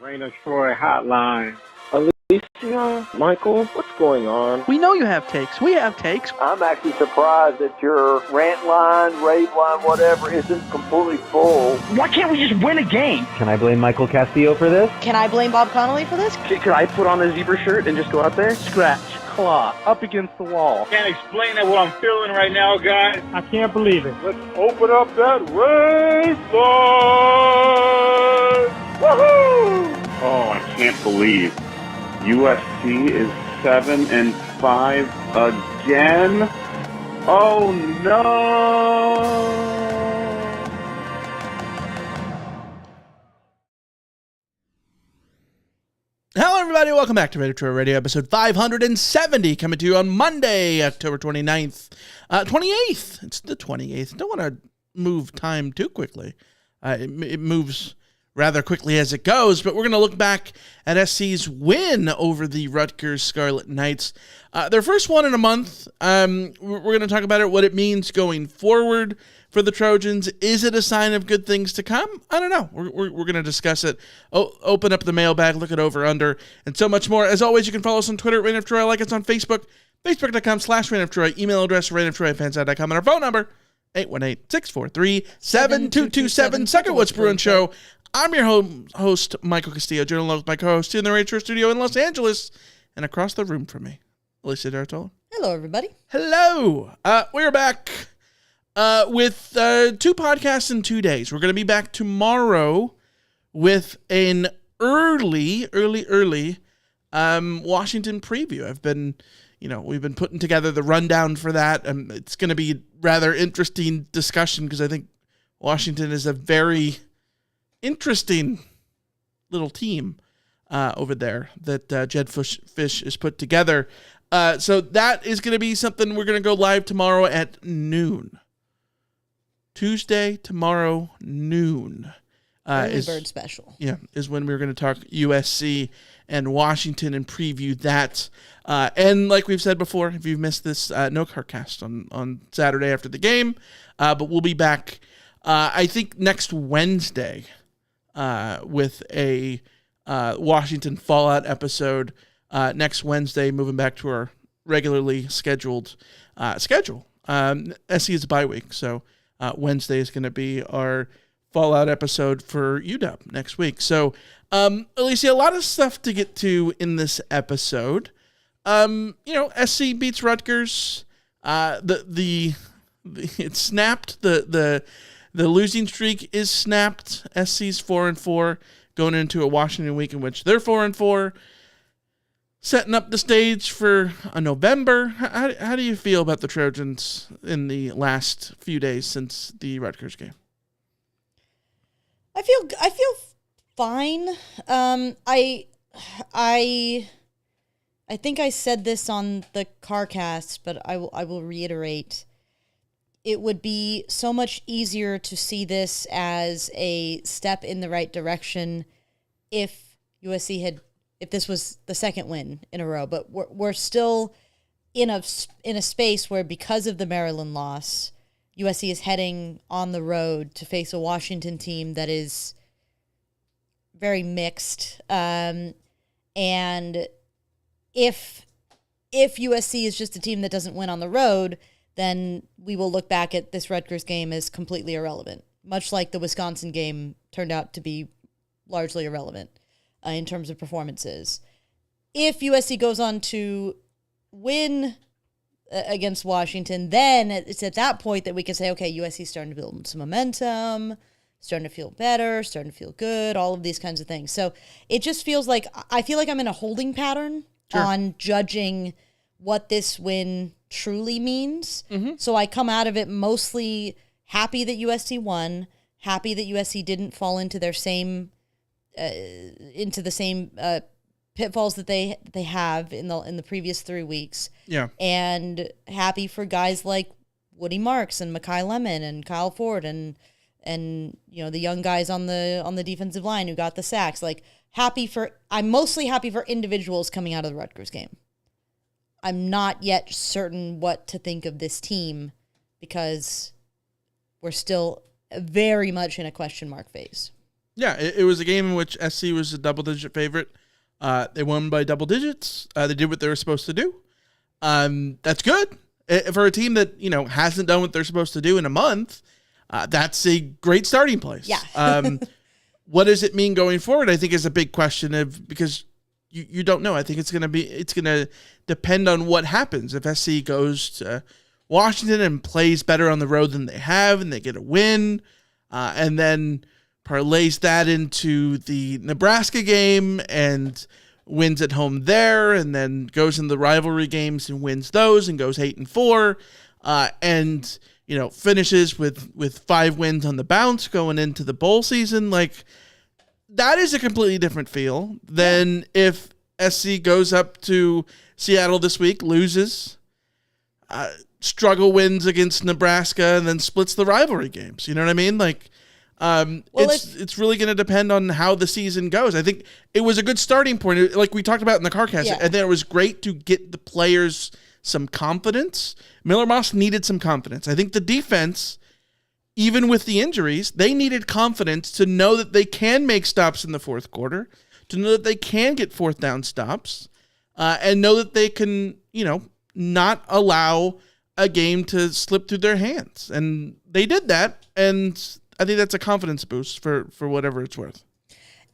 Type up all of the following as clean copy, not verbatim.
Rain of Troy hotline. Alicia, Michael, what's going on? We know you have takes. We have takes. I'm actually surprised that your Rant Line, Rave Line, whatever, isn't completely full. Why can't we just win a game? Can I blame Michael Castillo for this? Can I blame Bob Connolly for this? Could I put on a zebra shirt and just go out there? Scratch, claw, up against the wall. Can't explain it, what I'm feeling right now, guys. I can't believe it. Let's open up that Rave Line! Woohoo! Oh, I can't believe USC is 7-5 again. Oh no! Hello, everybody. Welcome back to Retro Radio, episode 570, coming to you on Monday, October 29th. 28th. It's the 28th. Don't want to move time too quickly. It moves rather quickly as it goes, but we're going to look back at SC's win over the Rutgers Scarlet Knights. Their first one in a month. We're going to talk about it, what it means going forward for the Trojans. Is it a sign of good things to come? I don't know. We're going to discuss it. Open up the mailbag, look it over, under, and so much more. As always, you can follow us on Twitter at Reign of Troy, like us on Facebook, facebook.com/Reign of Troy, email address reignoftroy@fanside.com, and our phone number, 818-643-7227. Second What's Brewing Show. I'm your host, Michael Castillo, joined along with my co-host in the Retro Studio in Los Angeles, and across the room from me, Alicia D'Artola. Hello, everybody. Hello. We're back with 2 podcasts in 2 days. We're going to be back tomorrow with an early Washington preview. We've been putting together the rundown for that. It's going to be rather interesting discussion because I think Washington is a very interesting little team over there that Jed Fish has put together. So that is going to be something we're going to go live tomorrow at noon. Tuesday, tomorrow, noon. Early bird special. Yeah, is when we're going to talk USC and Washington and preview that. And like we've said before, if you've missed this, no CarCast on Saturday after the game. But we'll be back, I think, next Wednesday with a Washington Fallout episode. Next Wednesday, moving back to our regularly scheduled schedule. SC is a bye week, so Wednesday is going to be our Fallout episode for UW next week. So, Alicia, a lot of stuff to get to in this episode. SC beats Rutgers. It snapped. The losing streak is snapped. SC's 4-4 going into a Washington week in which they're 4-4. Setting up the stage for November. How do you feel about the Trojans in the last few days since the Rutgers game? I feel fine. I think I said this on the CarCast, but I will reiterate. It would be so much easier to see this as a step in the right direction if if this was the second win in a row. But we're still in a space where, because of the Maryland loss, USC is heading on the road to face a Washington team that is very mixed. And if USC is just a team that doesn't win on the road, then we will look back at this Rutgers game as completely irrelevant, much like the Wisconsin game turned out to be largely irrelevant in terms of performances. If USC goes on to win against Washington, then it's at that point that we can say, okay, USC's starting to build some momentum, starting to feel better, starting to feel good, all of these kinds of things. So it just feels like, I feel like I'm in a holding pattern on judging what this win truly means. Mm-hmm. So I come out of it mostly happy that USC won, happy that USC didn't fall into their same pitfalls that they have in the previous 3 weeks. Yeah. And happy for guys like Woody Marks and Mekhi Lemon and Kyle Ford and the young guys on the defensive line who got the sacks. I'm mostly happy for individuals coming out of the Rutgers game. I'm not yet certain what to think of this team because we're still very much in a question mark phase. Yeah, it was a game in which SC was a double-digit favorite. They won by double digits. They did what they were supposed to do. That's good. For a team that, hasn't done what they're supposed to do in a month, that's a great starting place. Yeah. What does it mean going forward? I think is a big question because you don't know. I think it's going to depend on what happens. If SC goes to Washington and plays better on the road than they have and they get a win, and then parlays that into the Nebraska game and wins at home there, and then goes in the rivalry games and wins those and goes 8-4, and finishes with 5 wins on the bounce going into the bowl season. Like, that is a completely different feel than if SC goes up to Seattle this week, loses, struggle wins against Nebraska, and then splits the rivalry games. You know what I mean? Like, it's really going to depend on how the season goes. I think it was a good starting point, like we talked about in the CarCast. Yeah. And then it was great to get the players some confidence. Miller Moss needed some confidence. I think the defense, even with the injuries, they needed confidence to know that they can make stops in the fourth quarter, to know that they can get fourth down stops, and know that they can, not allow a game to slip through their hands. And they did that, and I think that's a confidence boost for whatever it's worth.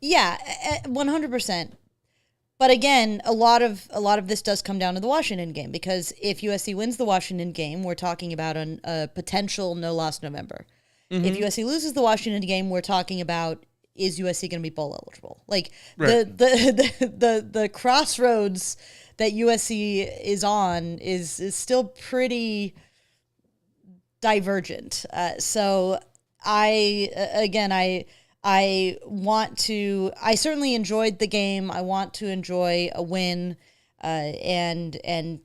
Yeah, 100%. But again, a lot of this does come down to the Washington game, because if USC wins the Washington game, we're talking about a potential no-loss November. Mm-hmm. If USC loses the Washington game, we're talking about, is USC going to be bowl eligible? Like, right. the crossroads that USC is on is still pretty divergent. So I certainly enjoyed the game. I want to enjoy a win, and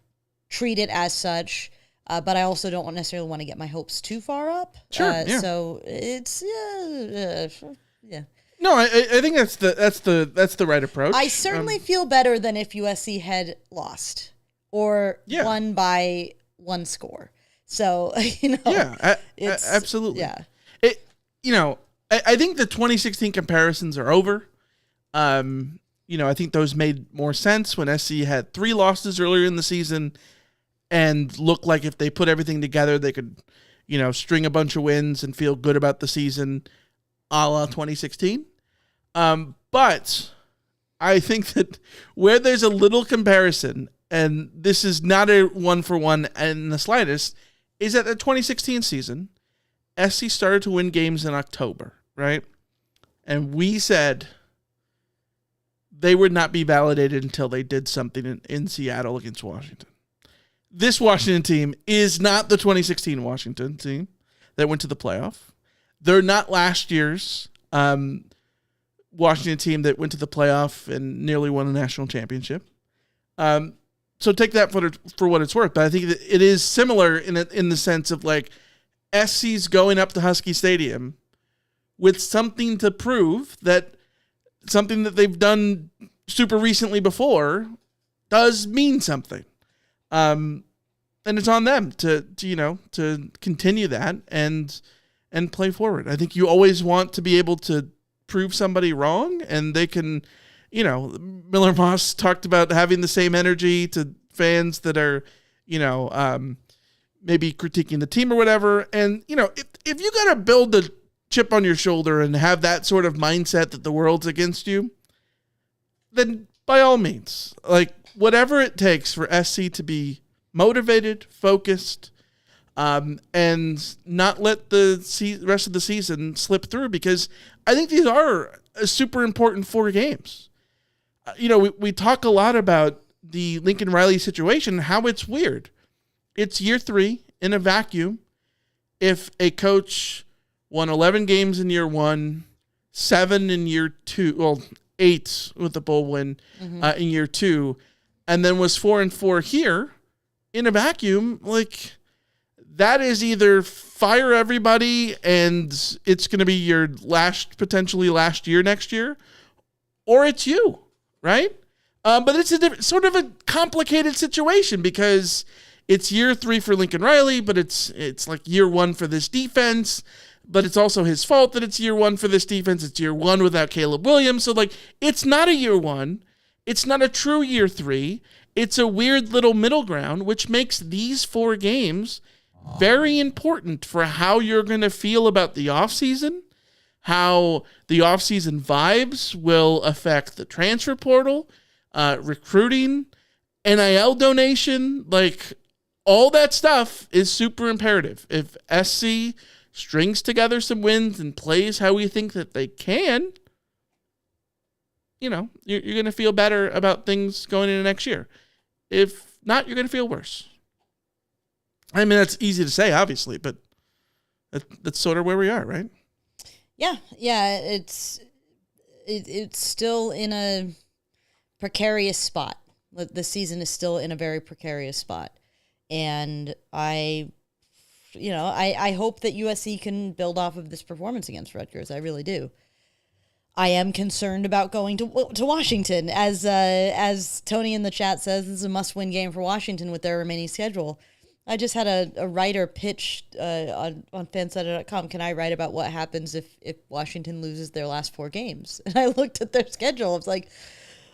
treat it as such. But I also don't necessarily want to get my hopes too far up. Sure. Yeah. So it's yeah. No, I think that's the right approach. I certainly feel better than if USC had lost or won by 1 score. So absolutely. Yeah. I think the 2016 comparisons are over. I think those made more sense when SC had 3 losses earlier in the season and looked like if they put everything together, they could, string a bunch of wins and feel good about the season, a la 2016. But I think that where there's a little comparison, and this is not a 1-for-1 in the slightest, is that the 2016 season, SC started to win games in October, right? And we said they would not be validated until they did something in Seattle against Washington. This Washington team is not the 2016 Washington team that went to the playoff. They're not last year's Washington team that went to the playoff and nearly won a national championship. So take that for what it's worth. But I think that it is similar in the sense of, like, SC's going up to Husky Stadium with something to prove, that something that they've done super recently before does mean something. And it's on them to continue that and play forward. I think you always want to be able to prove somebody wrong, and they can, Miller Moss talked about having the same energy to fans that are, maybe critiquing the team or whatever. And, if you got to build a chip on your shoulder and have that sort of mindset that the world's against you, then by all means, like, whatever it takes for SC to be motivated, focused, and not let the rest of the season slip through, because I think these are a super important 4 games. We talk a lot about the Lincoln Riley situation, how it's weird. It's year 3 in a vacuum. If a coach won 11 games in year 1, 7 in year 2, 8 with the bowl win in year 2, and then was 4-4 here in a vacuum, like, that is either fire everybody and it's going to be your potentially last year next year, or it's you, right? But it's sort of a complicated situation, because it's year 3 for Lincoln Riley, but it's like year 1 for this defense. but it's also his fault that it's year one for this defense. It's year one without Caleb Williams. So, like, it's not a year one. It's not a true year three. It's a weird little middle ground, which makes these 4 games very important for how you're going to feel about the offseason, how the offseason vibes will affect the transfer portal, recruiting, NIL donation, like all that stuff is super imperative. If SC strings together some wins and plays how we think that they can, you know, you're going to feel better about things going into next year. If not, you're going to feel worse. I mean, that's easy to say, obviously, but that's sort of where we are, right? Yeah. It's still in a precarious spot. The season is still in a very precarious spot. And I hope that USC can build off of this performance against Rutgers. I really do. I am concerned about going to Washington. As Tony in the chat says, this is a must-win game for Washington with their remaining schedule. I just had a writer pitch on fansided.com. Can I write about what happens if Washington loses their last 4 games? And I looked at their schedule. I was like,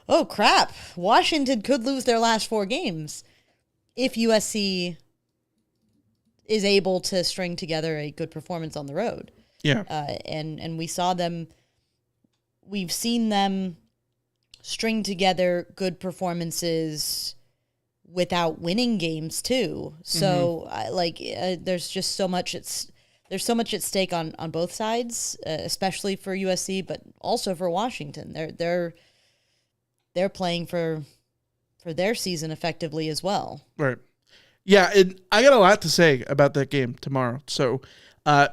oh, crap. Washington could lose their last 4 games if USC is able to string together a good performance on the road. Yeah. And we've seen them string together good performances without winning games too. So there's just so much there's so much at stake on both sides, especially for USC, but also for Washington. They're playing for their season effectively as well. Right. Yeah, I got a lot to say about that game tomorrow. So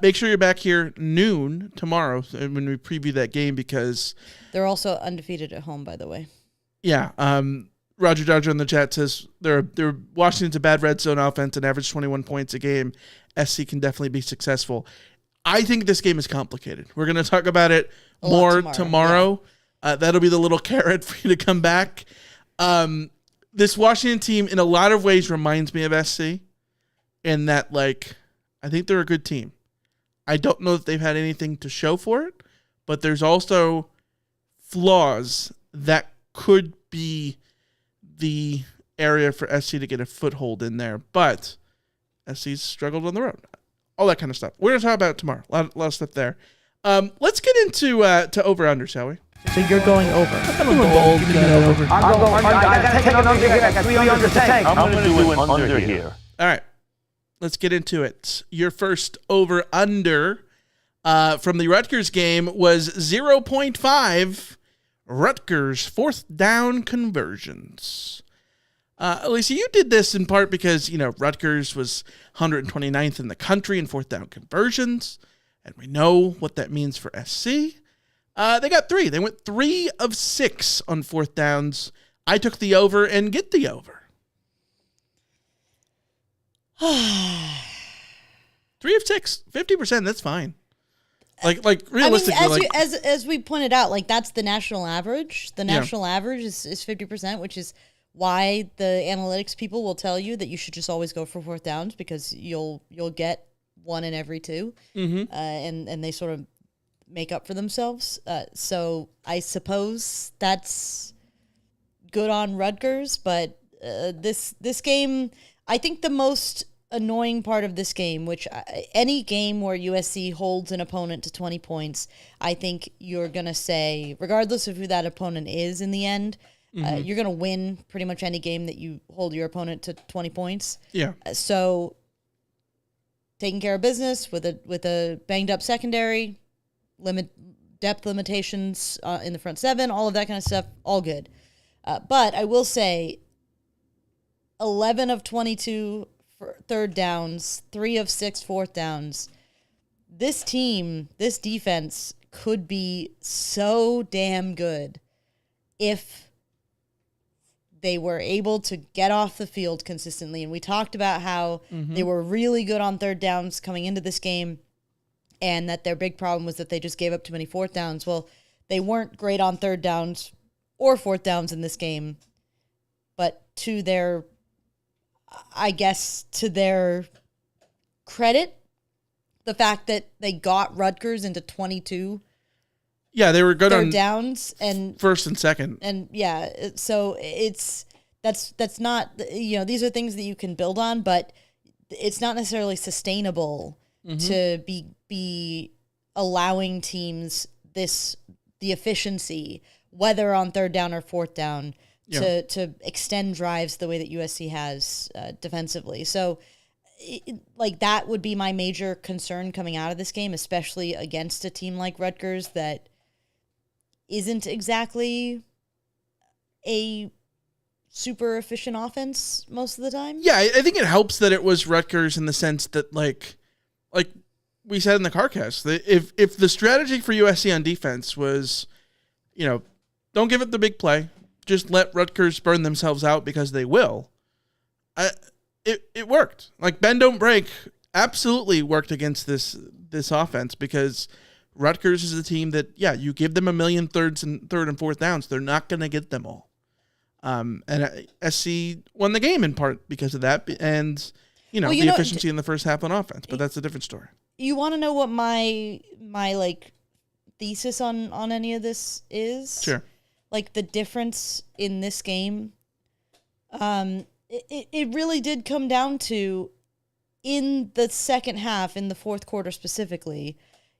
make sure you're back here noon tomorrow when we preview that game, because they're also undefeated at home, by the way. Yeah. Roger Dodger in the chat says they're Washington's a bad red zone offense and average 21 points a game. SC can definitely be successful. I think this game is complicated. We're going to talk about it more tomorrow. Yeah. That'll be the little carrot for you to come back. This Washington team, in a lot of ways, reminds me of SC in that, like, I think they're a good team. I don't know if they've had anything to show for it, but there's also flaws that could be the area for SC to get a foothold in there. But SC's struggled on the road. All that kind of stuff. We're going to talk about it tomorrow. A lot of stuff there. Let's get into to over-under, shall we? So you're going over. I'm going bold. I got to take an under here. I got 3 under the tank. I'm going to do an under here. All right. Let's get into it. Your first over-under from the Rutgers game was 0.5 Rutgers 4th down conversions. Alicia, you did this in part because, Rutgers was 129th in the country in 4th down conversions, and we know what that means for SC. They got 3. They went 3 of 6 on 4th downs. I took the over and get the over. 3 of 6, 50%. That's fine. Like realistically, I mean, as we pointed out, like that's the national average. The national average is 50%, which is why the analytics people will tell you that you should just always go for 4th downs, because you'll get 1 in every 2, and they sort of make up for themselves. So I suppose that's good on Rutgers, but this game, I think the most annoying part of this game, which any game where USC holds an opponent to 20 points, I think you're going to say, regardless of who that opponent is in the end, you're going to win pretty much any game that you hold your opponent to 20 points. Yeah. So taking care of business with a banged up secondary, depth limitations in the front 7, all of that kind of stuff, all good. But I will say 11 of 22 for 3rd downs, 3 of 6 4th downs. This team, this defense could be so damn good if they were able to get off the field consistently. And we talked about how they were really good on 3rd downs coming into this game, and that their big problem was that they just gave up too many 4th downs. Well, they weren't great on 3rd downs or 4th downs in this game, but to their credit, the fact that they got Rutgers into 22 Yeah, they were good third on downs and first and second. And so that's not, these are things that you can build on, but it's not necessarily sustainable to be allowing teams the efficiency, whether on third down or fourth down, to extend drives the way that USC has defensively. So that would be my major concern coming out of this game, especially against a team like Rutgers that isn't exactly a super efficient offense most of the time. Yeah, I think it helps that it was Rutgers in the sense that, like we said in the CarCast, that if the strategy for USC on defense was, don't give it the big play, just let Rutgers burn themselves out because they will, it worked. Like, bend don't break absolutely worked against this offense because Rutgers is a team that, you give them a million third and fourth downs, they're not going to get them all. And SC won the game in part because of that, and the efficiency in the first half on offense. But that's a different story. You want to know what my thesis on any of this is? Sure. Like, the difference in this game, it really did come down to, in the second half, in the fourth quarter specifically,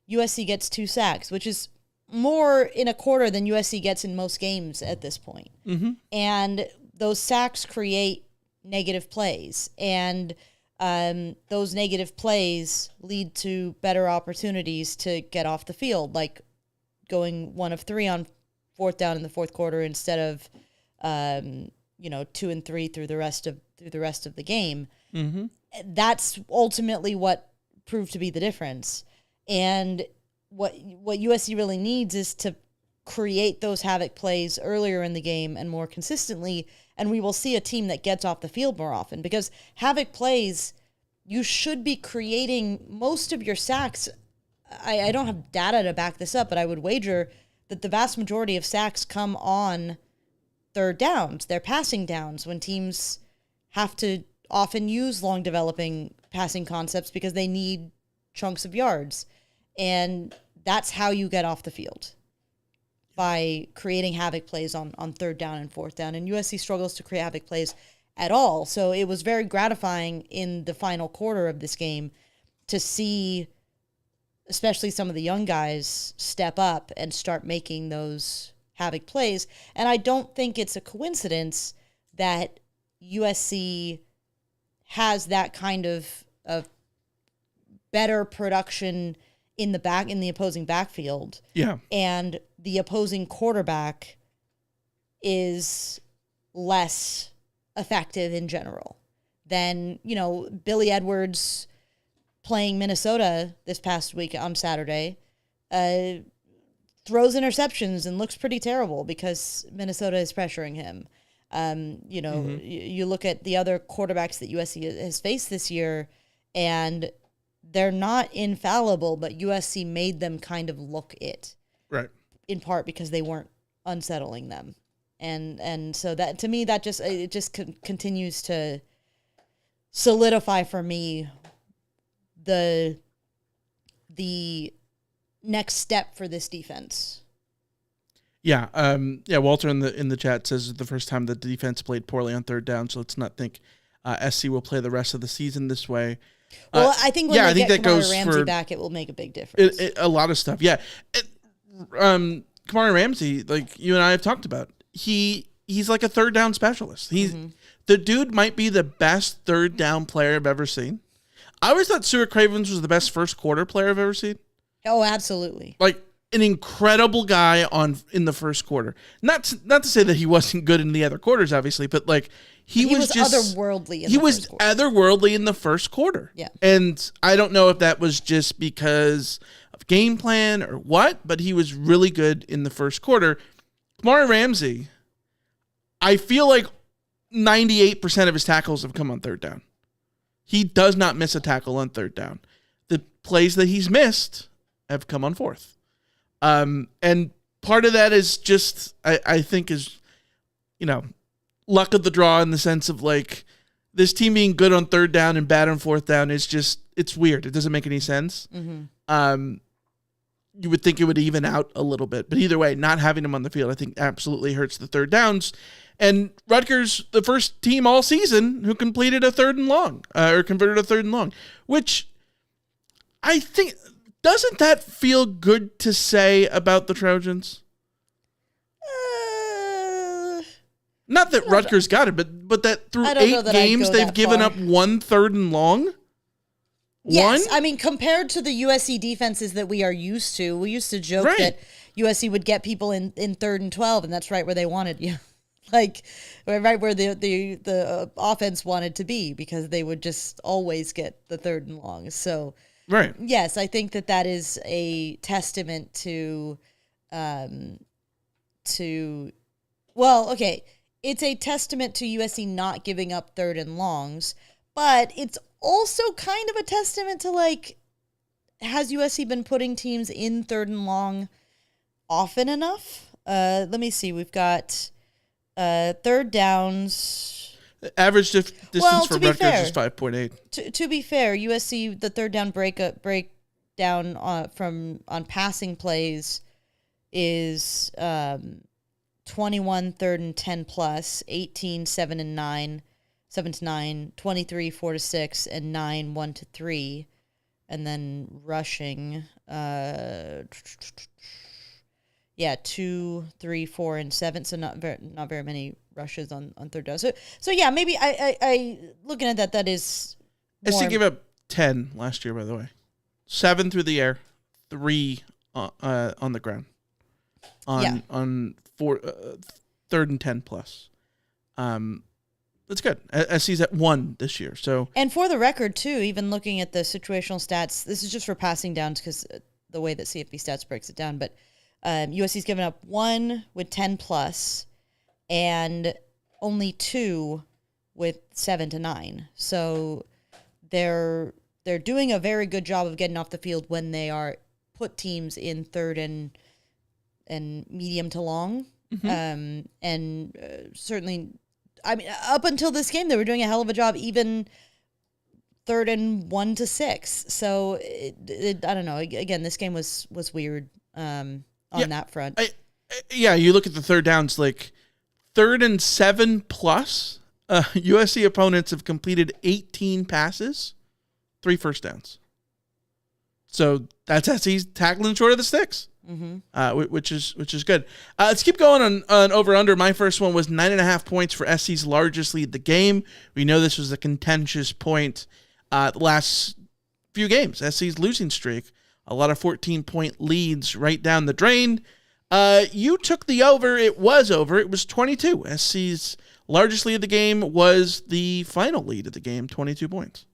USC gets 2 sacks, which is more in a quarter than USC gets in most games at this point. Mm-hmm. And those sacks create negative plays. And those negative plays lead to better opportunities to get off the field, like going 1 of 3 on fourth down in the fourth quarter instead of 2 and 3 through the rest of the game. Mm-hmm. That's ultimately what proved to be the difference. And what USC really needs is to create those havoc plays earlier in the game and more consistently, and we will see a team that gets off the field more often, because havoc plays, you should be creating most of your sacks. I don't have data to back this up, but I would wager that the vast majority of sacks come on third downs. They're passing downs when teams have to often use long developing passing concepts because they need chunks of yards. And that's how you get off the field, by creating havoc plays on third down and fourth down. And USC struggles to create havoc plays at all. So it was very gratifying in the final quarter of this game to see, especially some of the young guys, step up and start making those havoc plays. And I don't think it's a coincidence that USC has that kind of better production in the opposing backfield. Yeah. And the opposing quarterback is less effective in general than, Billy Edwards playing Minnesota this past week on Saturday, throws interceptions and looks pretty terrible because Minnesota is pressuring him. You look at the other quarterbacks that USC has faced this year, and they're not infallible, but USC made them kind of look it. Right. In part because they weren't unsettling them. And so that, to me, that just continues to solidify for me the next step for this defense. Yeah. Walter in the chat says the first time the defense played poorly on third down, so let's not think SC will play the rest of the season this way. Well, I think when they get Kamari Ramsey for back, it will make a big difference. A lot of stuff. Yeah. Kamari Ramsey, like you and I have talked about, he's like a third down specialist. The dude might be the best third down player I've ever seen. I always thought Stuart Cravens was the best first quarter player I've ever seen. Oh, absolutely. Like an incredible guy in the first quarter. Not to say that he wasn't good in the other quarters, obviously, but like he was just otherworldly. Otherworldly in the first quarter. Yeah, and I don't know if that was just because of game plan or what, but he was really good in the first quarter. Kamari Ramsey, I feel like 98% of his tackles have come on third down. He does not miss a tackle on third down. The plays that he's missed have come on fourth. And part of that is just, I think is, luck of the draw in the sense of like, this team being good on third down and bad on fourth down is just, it's weird. It doesn't make any sense. Mm-hmm. You would think it would even out a little bit. But either way, not having them on the field, I think absolutely hurts the third downs. And Rutgers, the first team all season who completed a third and long, or converted a third and long, which I think, doesn't that feel good to say about the Trojans? Not that Rutgers got it, but that through 8 games they've given up 1 third and long? Yes, One? I mean, compared to the USC defenses that we are used to, we used to joke that USC would get people in 3rd and 12, and that's right where they wanted you. Like, right where the offense wanted to be, because they would just always get the 3rd and long. So, right. Yes, I think that is a testament to, well, okay, it's a testament to USC not giving up 3rd and longs, but it's also kind of a testament to, like, has USC been putting teams in 3rd and long often enough? Let me see. We've got third downs. Average distance for Rutgers is 5.8. To be fair, USC, the third down breakdown on passing plays is 21 3rd and 10 plus, 18 7 and 9. 7 to 9, 23, 4 to 6, and 9, 1 to 3. And then rushing, 2, 3, 4, and 7. So not very many rushes on third down. So yeah, maybe I looking at that is more. SC gave up 10 last year, by the way. 7 through the air, 3 on the ground. On 3rd and 10 plus. That's good. SC's at 1 this year. So, and for the record, too, even looking at the situational stats, this is just for passing downs because the way that CFB Stats breaks it down, but USC's given up 1 with 10 plus and only 2 with 7 to 9. So they're doing a very good job of getting off the field when they are put teams in 3rd and medium to long. Mm-hmm. Certainly, I mean, up until this game, they were doing a hell of a job, even 3rd and 1 to 6. So I don't know. Again, this game was weird on that front. You look at the third downs, like 3rd and 7 plus. USC opponents have completed 18 passes, 3 first downs. So that's SC's tackling short of the sticks. Mm-hmm. Which is good. Let's keep going on over under. My first one was 9.5 points for SC's largest lead the game. We know this was a contentious point the last few games. SC's losing streak, a lot of 14-point leads right down the drain. You took the over. It was over. It was 22. SC's largest lead of the game was the final lead of the game, 22 points.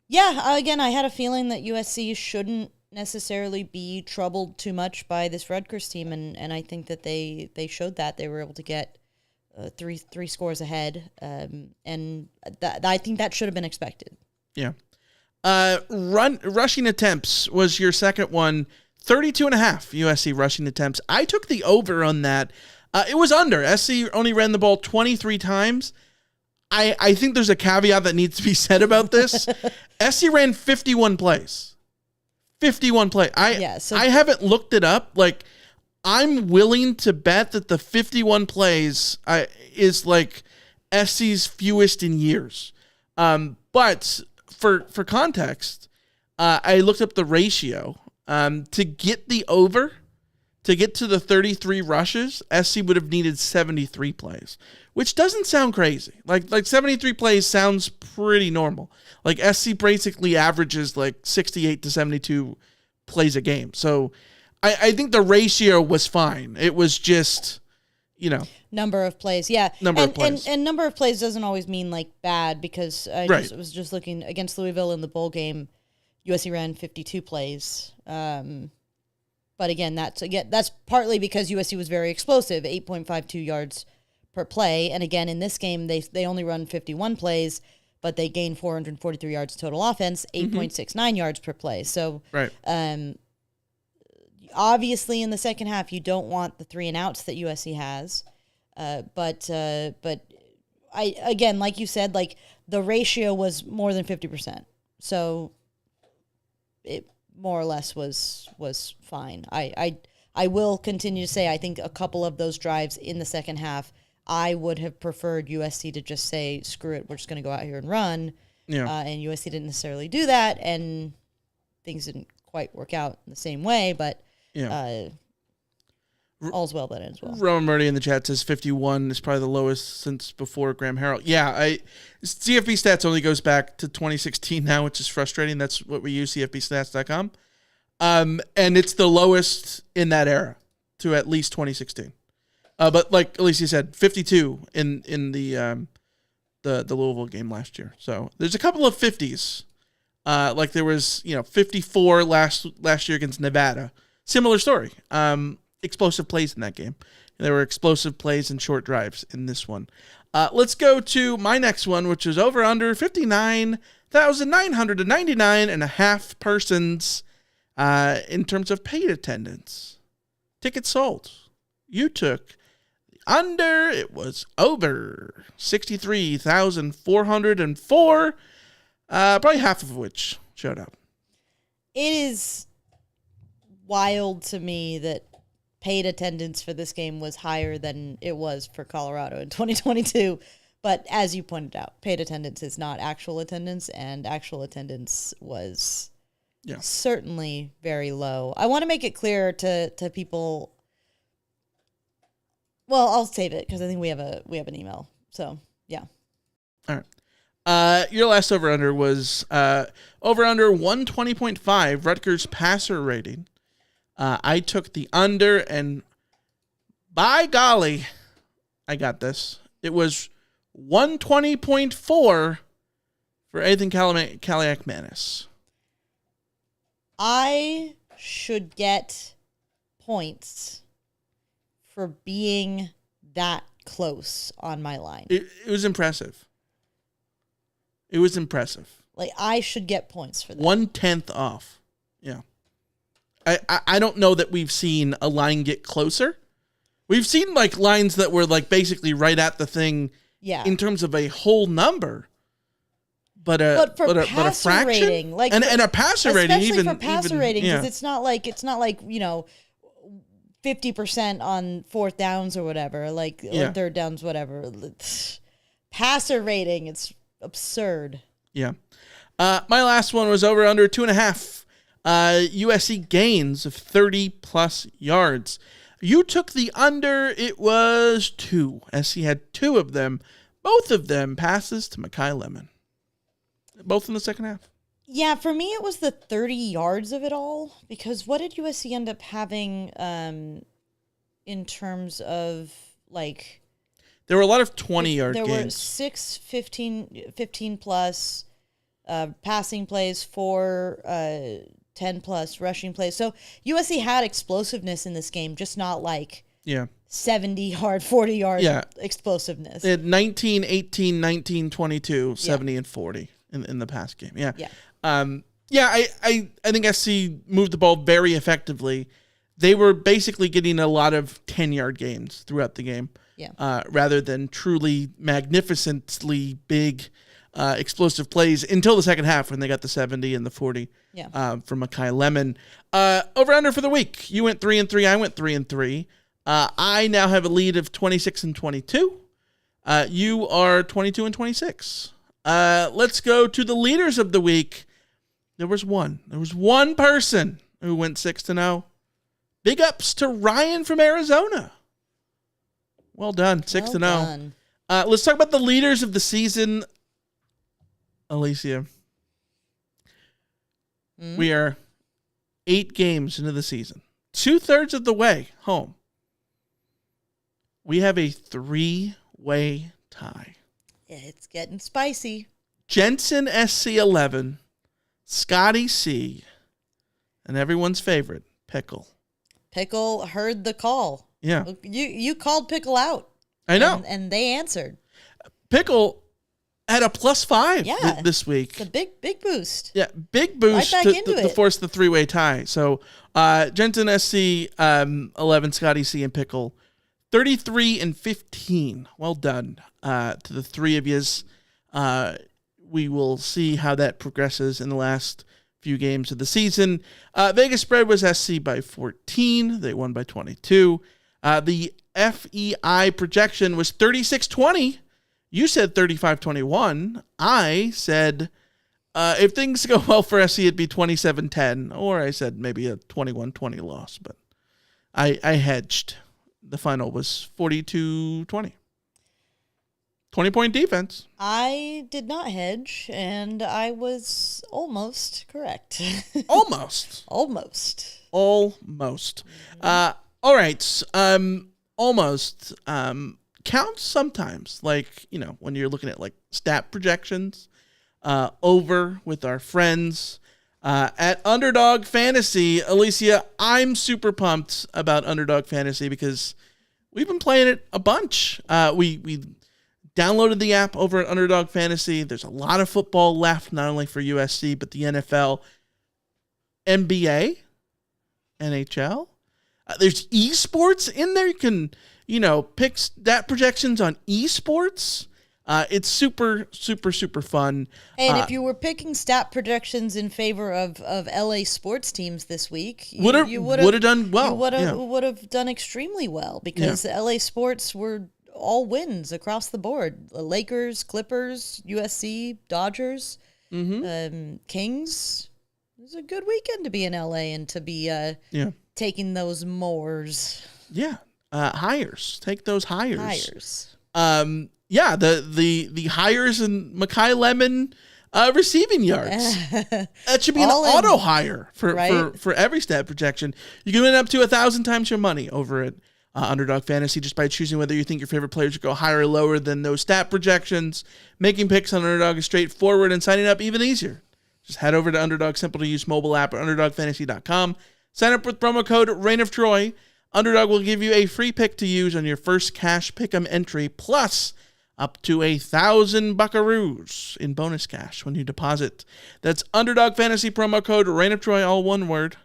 Yeah, again, I had a feeling that USC shouldn't necessarily be troubled too much by this Rutgers team, and I think that they showed that. They were able to get three scores ahead, and I think that should have been expected. Yeah. Rushing attempts was your second one, 32.5 USC rushing attempts. I took the over on that. It was under. SC only ran the ball 23 times. I think there's a caveat that needs to be said about this. SC ran 51 plays. 51 plays. I haven't looked it up. Like, I'm willing to bet that the 51 plays is like SC's fewest in years. But for context, I looked up the ratio. To get the over, to get to the 33 rushes, SC would have needed 73 plays, which doesn't sound crazy. Like 73 plays sounds pretty normal. Like SC basically averages like 68 to 72 plays a game. So I think the ratio was fine. It was just, number of plays. Yeah. Number of plays. And number of plays doesn't always mean like bad, because I was just looking against Louisville in the bowl game. USC ran 52 plays. But again, that's partly because USC was very explosive, 8.52 yards per play. And again, in this game, they only run 51 plays, but they gain 443 yards total offense, 8.69 yards per play. So, obviously, in the second half, you don't want the 3 and outs that USC has. But again, like you said, like the ratio was more than 50%. So it more or less was fine. I will continue to say I think a couple of those drives in the second half, I would have preferred USC to just say, screw it, we're just going to go out here and run. Yeah. And USC didn't necessarily do that, and things didn't quite work out in the same way, but all's well that ends well. Roman Murray in the chat says 51 is probably the lowest since before Graham Harrell. Yeah, CFB stats only goes back to 2016 now, which is frustrating. That's what we use, cfbstats.com. And it's the lowest in that era to at least 2016. But like Alicia said, 52 in the Louisville game last year. So there's a couple of 50s. Like there was, 54 last year against Nevada. Similar story. Explosive plays in that game. There were explosive plays and short drives in this one. Let's go to my next one, which is over under 59,999 and a half persons in terms of paid attendance. Tickets sold. You took under, it was over 63,404, probably half of which showed up. It is wild to me that paid attendance for this game was higher than it was for Colorado in 2022. But as you pointed out, paid attendance is not actual attendance, and actual attendance was certainly very low. I want to make it clear to people. Well, I'll save it because I think we have an email. So yeah. All right. Your last over under was over under 120.5 Rutgers passer rating. I took the under, and by golly, I got this. It was 120.4 for Ethan Kaliak-Manis. I should get points for being that close on my line. It was impressive. It was impressive. Like, I should get points for that. 1/10 off. Yeah. I don't know that we've seen a line get closer. We've seen like lines that were like basically right at the thing in terms of a whole number. But a fraction rating, like and a passer rating, especially for passer rating, because it's not like 50% on fourth downs or whatever, or third downs, whatever. Passer rating, it's absurd. Yeah. My last one was over under 2.5. USC gains of 30 plus yards. You took the under. It was 2. SC had 2 of them. Both of them passes to Mekhi Lemon. Both in the second half. Yeah, for me, it was the 30 yards of it all. Because what did USC end up having in terms of, like... There were a lot of 20-yard games. There were 6, 15 plus passing plays, 4... 10 plus rushing plays. So USC had explosiveness in this game, just not like 70-yard, 40-yard explosiveness. They had 19, 18, 19, 22, 70, and 40 in the past game. Yeah. I think SC moved the ball very effectively. They were basically getting a lot of 10-yard gains throughout the game rather than truly magnificently big explosive plays until the second half when they got the 70 and the 40 from Mekhi Lemon. Over under for the week. You went 3-3. I went 3-3. I now have a lead of 26-22. You are 22-26. Let's go to the leaders of the week. There was one person who went 6-0. Big ups to Ryan from Arizona. Well done. 6-0. Let's talk about the leaders of the season. Alicia. We are 8 games into the season. 2/3 of the way home. We have a 3-way tie. Yeah, it's getting spicy. Jensen SC11, Scotty C, and everyone's favorite, Pickle. Pickle heard the call. Yeah. You called Pickle out. I know. And they answered. Pickle had a +5 this week. It's a big boost. Yeah, big boost to force the 3-way tie. So Jensen SC, 11, Scotty C, and Pickle, 33-15. Well done to the three of yous. We will see how that progresses in the last few games of the season. Vegas spread was SC by 14. They won by 22. The FEI projection was 36-20. You said 35-21. I said if things go well for SC, it'd be 27-10. Or I said maybe a 21-20 loss. But I hedged. The final was 42-20. 20-point defense. I did not hedge, and I was almost correct. Almost. Almost. All right. Almost counts sometimes. Like, when you're looking at like stat projections over with our friends at Underdog Fantasy. Alicia, I'm super pumped about Underdog Fantasy because we've been playing it a bunch. We downloaded the app over at Underdog Fantasy. There's a lot of football left, not only for USC, but the NFL, NBA, NHL. There's esports in there. You can, pick stat projections on esports. It's super, super, super fun. And if you were picking stat projections in favor of LA sports teams this week, you would have done well. You would have done extremely well because the LA sports were all wins across the board. The Lakers, Clippers, USC, Dodgers, Kings. It was a good weekend to be in LA and to be taking those mores. Yeah. Hires. Take those hires. Hires. Yeah, the hires and Mekhi Lemon receiving yards. That should be an auto hire for every stat projection. You can win up to 1,000 times your money over at Underdog Fantasy just by choosing whether you think your favorite players should go higher or lower than those stat projections. Making picks on Underdog is straightforward and signing up even easier. Just head over to Underdog's simple-to-use mobile app or UnderdogFantasy.com. Sign up with promo code Reign of Troy. Underdog will give you a free pick to use on your first cash pick'em entry, plus up to 1,000 buckaroos in bonus cash when you deposit. That's Underdog Fantasy promo code Reign of Troy, all one word,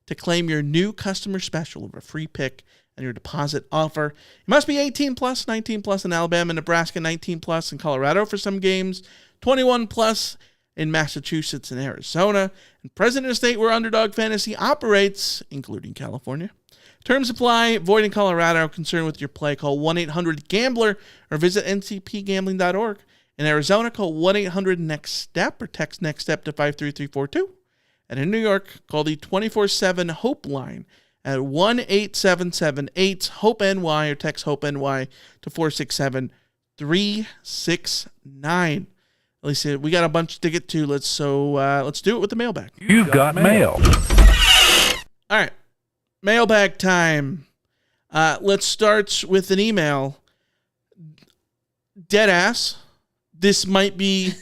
to claim your new customer special of a free pick and your deposit offer. You must be 18 plus, 19 plus in Alabama, Nebraska, 19 plus in Colorado for some games, 21 plus in Massachusetts and Arizona, and present in a state where Underdog Fantasy operates, including California. Terms apply. Void in Colorado. Concerned with your play, call 1-800-GAMBLER or visit ncpgambling.org. In Arizona, call 1-800-NEXT-STEP or text NEXT STEP to 53342. And in New York, call the 24/7-HOPE line at 1-877-8-HOPE-NY or text HOPE-NY to 467-369. Alicia, we got a bunch to get to. Let's do it with the mailbag. You've got mail. All right. Mailbag time. Let's start with an email. Deadass. This might be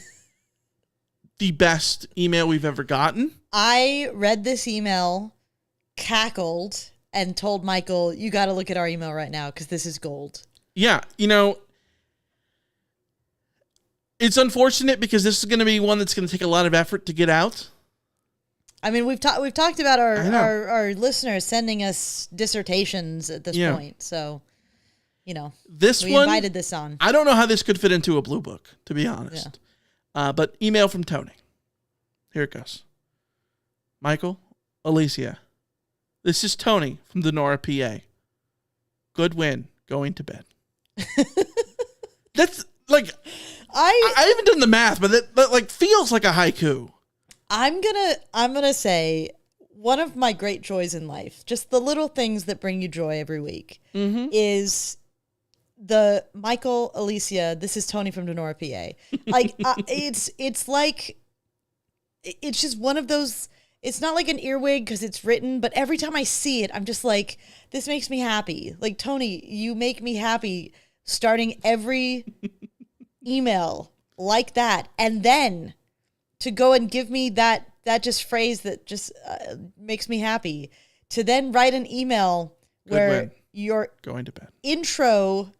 the best email we've ever gotten. I read this email, cackled, and told Michael, you got to look at our email right now because this is gold. Yeah, it's unfortunate because this is going to be one that's going to take a lot of effort to get out. I mean, we've talked about our listeners sending us dissertations at this point, so we invited this on. I don't know how this could fit into a blue book, to be honest. Yeah. But email from Tony. Here it goes. Michael, Alicia, this is Tony from the Nora, PA. Good win. Going to bed. That's like I haven't done the math, but that feels like a haiku. I'm gonna say one of my great joys in life, just the little things that bring you joy every week, is the Michael, Alicia, this is Tony from Denora, PA. Like it's like it's just one of those. It's not like an earwig because it's written, but every time I see it, I'm just like, this makes me happy. Like, Tony, you make me happy starting every email like that, and then to go and give me that just phrase that just makes me happy, to then write an email where your going to bed intro,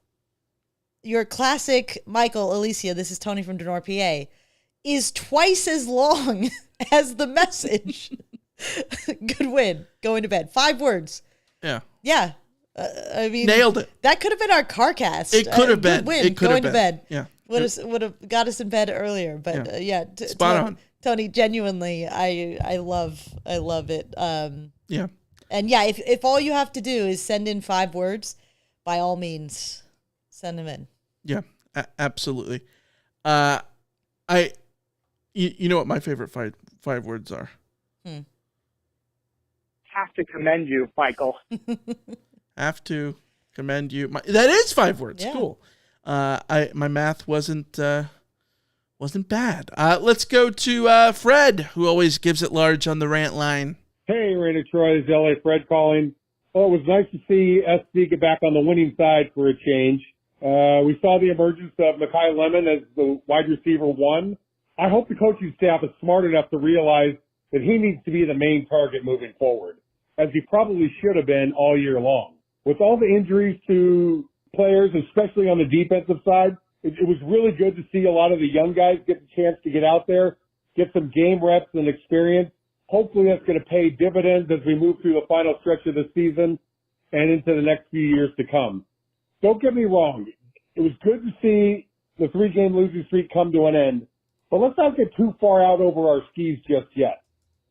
your classic Michael, Alicia, this is Tony from Denora, PA, is twice as long as the message. Good win. Going to bed. 5 words. Yeah. Yeah. I mean, Nailed it. That could have been our car cast. It could have been. Good win. It could have going to been. bed. Yeah. Would have got us in bed earlier. But Spot on. Tony, genuinely, I love it. Yeah. And yeah, if all you have to do is send in 5 words, by all means, send them in. Yeah, absolutely. You know what my favorite five words are? Have to commend you, Michael. Have to commend you. That is 5 words. Yeah. Cool. My math wasn't bad. Let's go to Fred, who always gives it large on the rant line. Hey, Raider Troy, this is LA Fred calling. Well, it was nice to see SC get back on the winning side for a change. We saw the emergence of Mekhi Lemon as the wide receiver 1. I hope the coaching staff is smart enough to realize that he needs to be the main target moving forward, as he probably should have been all year long. With all the injuries to players, especially on the defensive side, it was really good to see a lot of the young guys get the chance to get out there, get some game reps and experience. Hopefully that's going to pay dividends as we move through the final stretch of the season and into the next few years to come. Don't get me wrong. It was good to see the 3-game losing streak come to an end, but let's not get too far out over our skis just yet.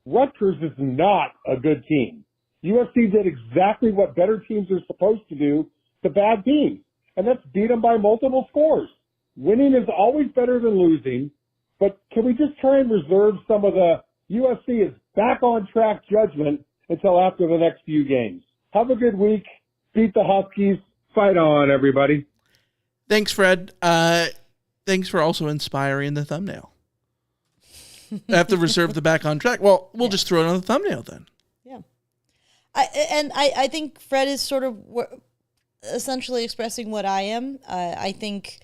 Rutgers is not a good team. USC did exactly what better teams are supposed to do to bad teams, and that's beat them by multiple scores. Winning is always better than losing, but can we just try and reserve some of the USC is back on track judgment until after the next few games? Have a good week. Beat the Huskies. Fight on, everybody. Thanks, Fred. Thanks for also inspiring the thumbnail. I have to reserve the back on track. Well, we'll just throw it on the thumbnail then. Yeah. I think Fred is sort of essentially expressing what I am. I think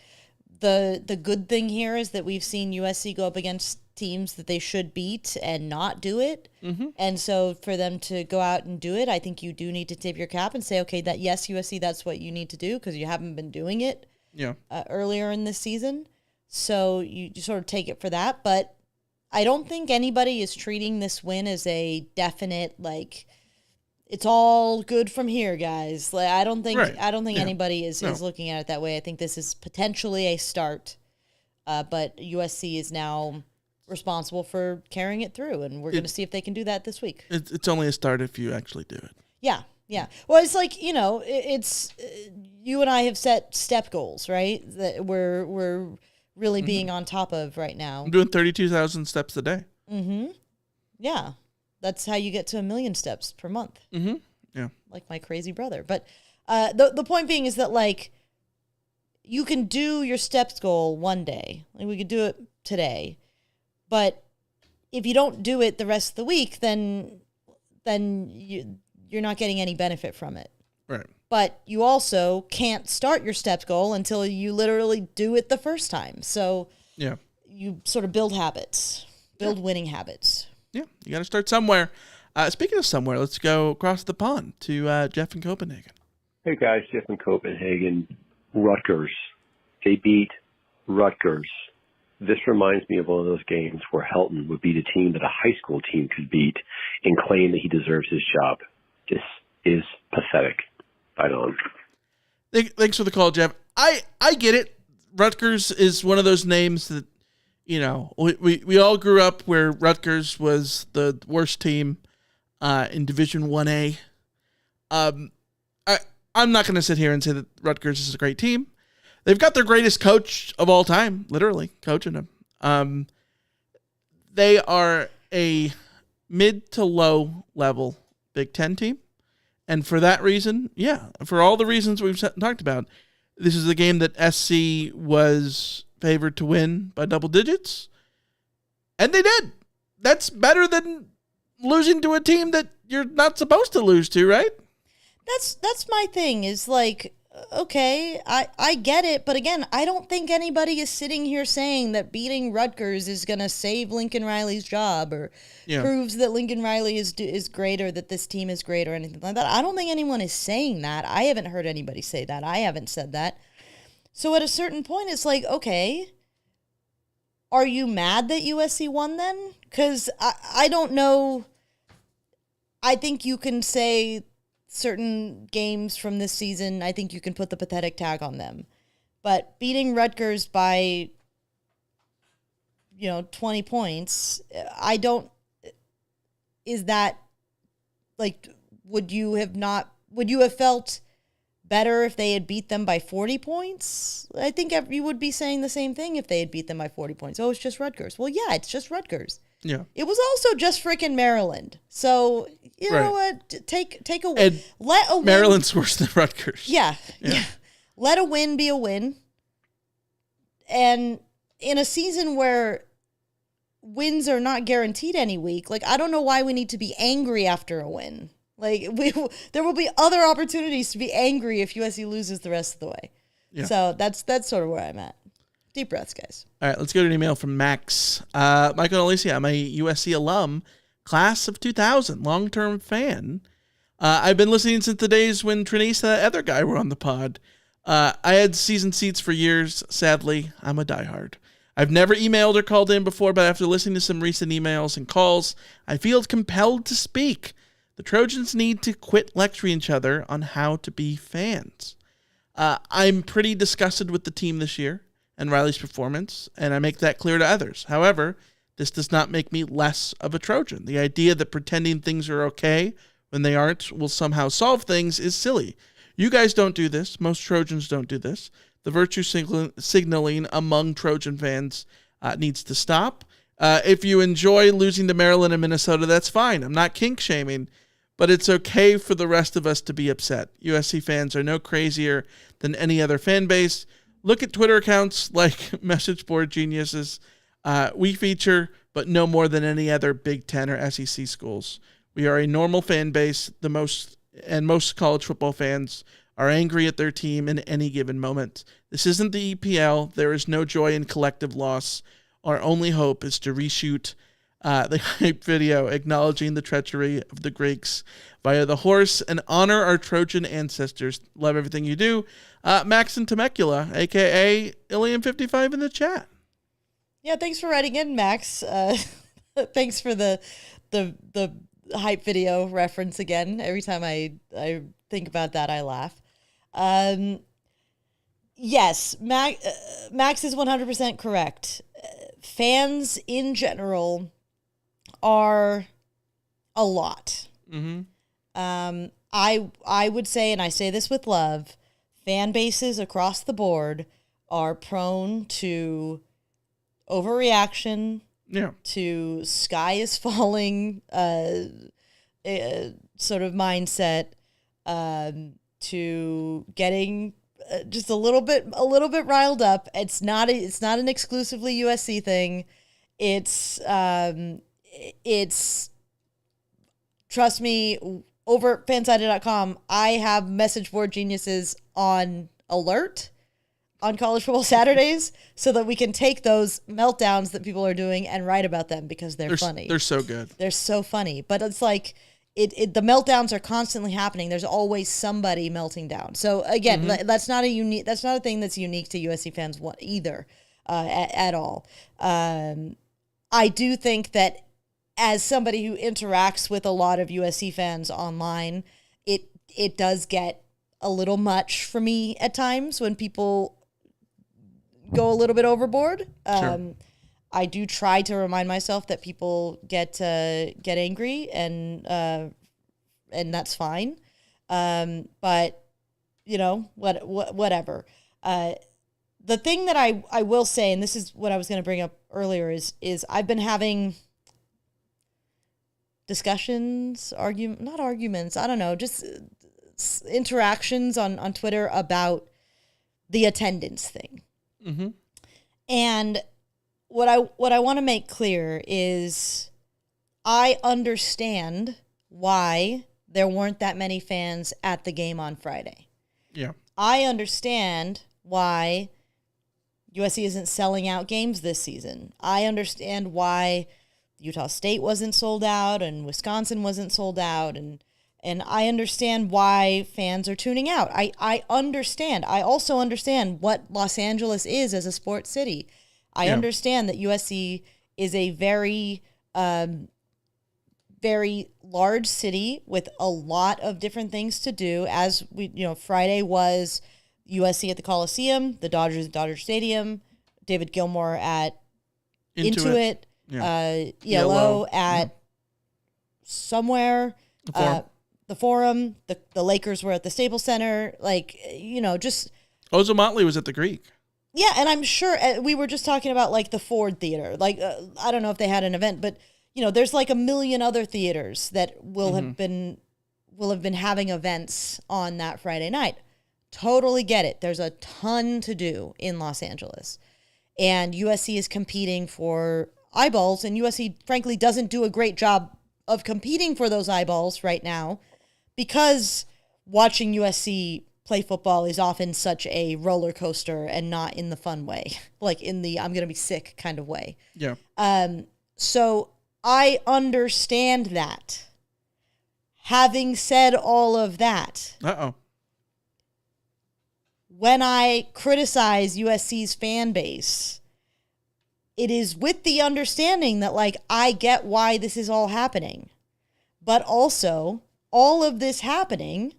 the good thing here is that we've seen USC go up against teams that they should beat and not do it. Mm-hmm. And so for them to go out and do it, I think you do need to tip your cap and say, okay, that yes, USC, that's what you need to do because you haven't been doing it earlier in this season. So you sort of take it for that. But I don't think anybody is treating this win as a definite, like, it's all good from here, guys. Like, I don't think anybody is looking at it that way. I think this is potentially a start, but USC is now responsible for carrying it through, and we're going to see if they can do that this week. It's only a start if you actually do it. Yeah. Well, it's like, it's you and I have set step goals, right? That we're really being on top of right now. I'm doing 32,000 steps a day. Mm-hmm. Yeah. That's how you get to 1 million steps per month. Mm-hmm. Yeah. Like my crazy brother. But the point being is that, like, you can do your steps goal one day. Like, we could do it today. But if you don't do it the rest of the week, then you're not getting any benefit from it. Right. But you also can't start your steps goal until you literally do it the first time. So you sort of build habits, winning habits. Yeah, you got to start somewhere. Speaking of somewhere, let's go across the pond to Jeff in Copenhagen. Hey, guys, Jeff in Copenhagen. Rutgers. They beat Rutgers. This reminds me of one of those games where Helton would beat a team that a high school team could beat and claim that he deserves his job. This is pathetic. Right on. Thanks for the call, Jeff. I get it. Rutgers is one of those names that, we all grew up where Rutgers was the worst team in Division 1A. I'm not going to sit here and say that Rutgers is a great team. They've got their greatest coach of all time, literally, coaching them. They are a mid to low level Big Ten team. And for that reason, for all the reasons we've talked about, this is a game that SC was favored to win by double digits. And they did. That's better than losing to a team that you're not supposed to lose to, right? That's my thing, is like, okay, I get it, but again, I don't think anybody is sitting here saying that beating Rutgers is going to save Lincoln Riley's job or proves that Lincoln Riley is great or that this team is great or anything like that. I don't think anyone is saying that. I haven't heard anybody say that. I haven't said that. So at a certain point, it's like, okay, are you mad that USC won then? Because I don't know. I think you can say certain games from this season, I think you can put the pathetic tag on them. But beating Rutgers by, 20 points, is that, like, would you have felt better if they had beat them by 40 points? I think you would be saying the same thing if they had beat them by 40 points. Oh, it's just Rutgers. Well, yeah, it's just Rutgers. Yeah. It was also just freaking Maryland. So, you know what? Take a and let a win. Maryland's worse than Rutgers. Yeah. Let a win be a win. And in a season where wins are not guaranteed any week, like, I don't know why we need to be angry after a win. Like, there will be other opportunities to be angry if USC loses the rest of the way. Yeah. So that's sort of where I'm at. Deep breaths, guys. All right, let's go to an email from Max. Michael and Alicia, I'm a USC alum, class of 2000, long-term fan. I've been listening since the days when Trinice and that other guy were on the pod. I had season seats for years. Sadly, I'm a diehard. I've never emailed or called in before, but after listening to some recent emails and calls, I feel compelled to speak. The Trojans need to quit lecturing each other on how to be fans. I'm pretty disgusted with the team this year and Riley's performance, and I make that clear to others. However, this does not make me less of a Trojan. The idea that pretending things are okay when they aren't will somehow solve things is silly. You guys don't do this. Most Trojans don't do this. The virtue signaling among Trojan fans needs to stop. If you enjoy losing to Maryland and Minnesota, that's fine. I'm not kink shaming, but it's okay for the rest of us to be upset. USC fans are no crazier than any other fan base. Look at Twitter accounts like Message Board Geniuses. We feature, but no more than any other Big Ten or SEC schools. We are a normal fan base. Most college football fans are angry at their team in any given moment. This isn't the EPL. There is no joy in collective loss. Our only hope is to reshoot the hype video acknowledging the treachery of the Greeks via the horse and honor our Trojan ancestors. Love everything you do. Max and Temecula, a.k.a. Ilium55 in the chat. Yeah, thanks for writing in, Max. Thanks for the hype video reference again. Every time I think about that, I laugh. Yes, Max is 100% correct. Fans in general are a lot. Mm-hmm. I would say, and I say this with love, fan bases across the board are prone to overreaction, to sky is falling sort of mindset, to getting just a little bit riled up. It's not an exclusively USC thing. It's trust me, over at fansided.com, I have message board geniuses on alert on College Football Saturdays so that we can take those meltdowns that people are doing and write about them because they're funny. They're so good. They're so funny. But it's like the meltdowns are constantly happening. There's always somebody melting down. So again, that's not a thing that's unique to USC fans either at all. I do think that as somebody who interacts with a lot of USC fans online, it does get a little much for me at times when people go a little bit overboard. Sure. I do try to remind myself that people get angry and that's fine. But whatever. The thing that I will say, and this is what I was going to bring up earlier, is I've been having discussions, not arguments, I don't know, just interactions on Twitter about the attendance thing. Mm-hmm. And what I want to make clear is I understand why there weren't that many fans at the game on Friday. Yeah. I understand why USC isn't selling out games this season. I understand why Utah State wasn't sold out and Wisconsin wasn't sold out, and I understand why fans are tuning out. I understand. I also understand what Los Angeles is as a sports city. I understand that USC is a very very large city with a lot of different things to do. As we, Friday was USC at the Coliseum, the Dodgers at Dodger Stadium, David Gilmour at Intuit, Yellow at somewhere, the Forum, the Lakers were at the Staples Center, just... Ozo Motley was at the Greek. Yeah, and I'm sure we were just talking about the Ford Theater. I don't know if they had an event, but there's a million other theaters that will have been having events on that Friday night. Totally get it. There's a ton to do in Los Angeles, and USC is competing for eyeballs, and USC frankly doesn't do a great job of competing for those eyeballs right now because watching USC play football is often such a roller coaster and not in the fun way, in the I'm going to be sick kind of way. Yeah. So I understand that. Having said all of that, when I criticize USC's fan base, it is with the understanding that I get why this is all happening. But also, all of this happening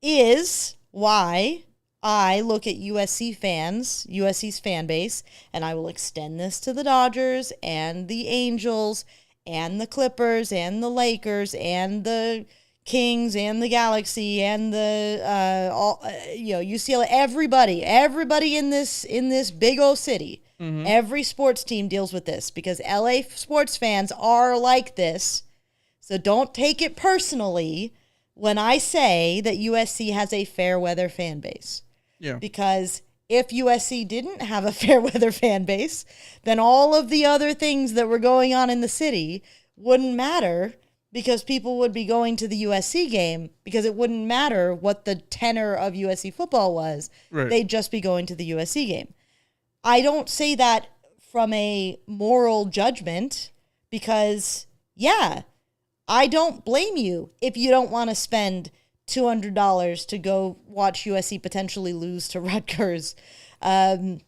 is why I look at USC's fan base, and I will extend this to the Dodgers and the Angels and the Clippers and the Lakers and the Kings and the Galaxy and the UCLA, everybody in this big old city. Mm-hmm. Every sports team deals with this because LA sports fans are like this. So don't take it personally when I say that USC has a fair weather fan base. Yeah. Because if USC didn't have a fair weather fan base, then all of the other things that were going on in the city wouldn't matter because people would be going to the USC game because it wouldn't matter what the tenor of USC football was. Right. They'd just be going to the USC game. I don't say that from a moral judgment because, I don't blame you if you don't want to spend $200 to go watch USC potentially lose to Rutgers. I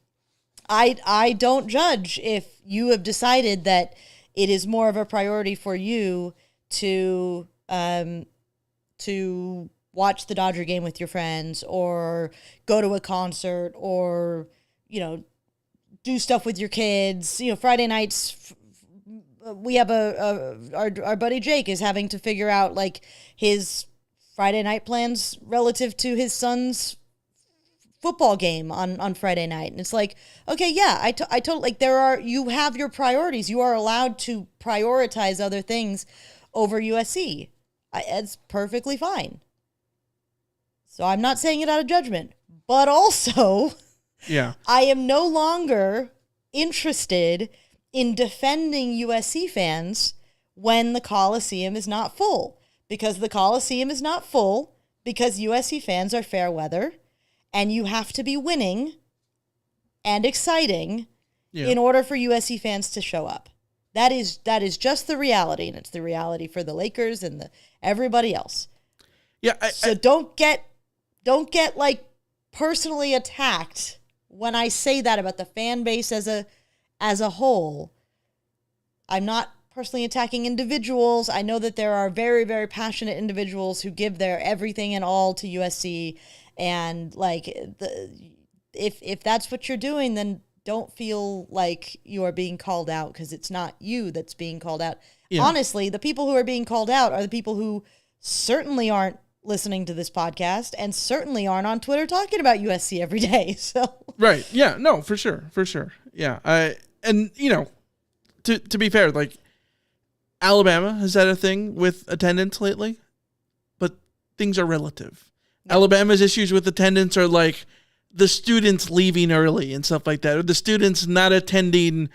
don't judge if you have decided that it is more of a priority for you to watch the Dodger game with your friends or go to a concert or, do stuff with your kids. Friday nights, we have our buddy Jake is having to figure out his Friday night plans relative to his son's football game on Friday night. And it's okay, yeah, I totally, you have your priorities. You are allowed to prioritize other things over USC. It's perfectly fine. So I'm not saying it out of judgment, but also... Yeah. I am no longer interested in defending USC fans when the Coliseum is not full. Because the Coliseum is not full because USC fans are fair weather and you have to be winning and exciting in order for USC fans to show up. That is just the reality, and it's the reality for the Lakers and everybody else. Yeah. Don't get personally attacked when I say that about the fan base as a whole. I'm not personally attacking individuals. I know that there are very, very passionate individuals who give their everything and all to USC, and if that's what you're doing, then don't feel like you are being called out because it's not you that's being called out. Yeah. Honestly, the people who are being called out are the people who certainly aren't listening to this podcast and certainly aren't on Twitter talking about USC every day. So right. Yeah, no, for sure. Yeah. To be fair, Alabama has had a thing with attendance lately, but things are relative. Yeah. Alabama's issues with attendance are the students leaving early and stuff like that, or the students not attending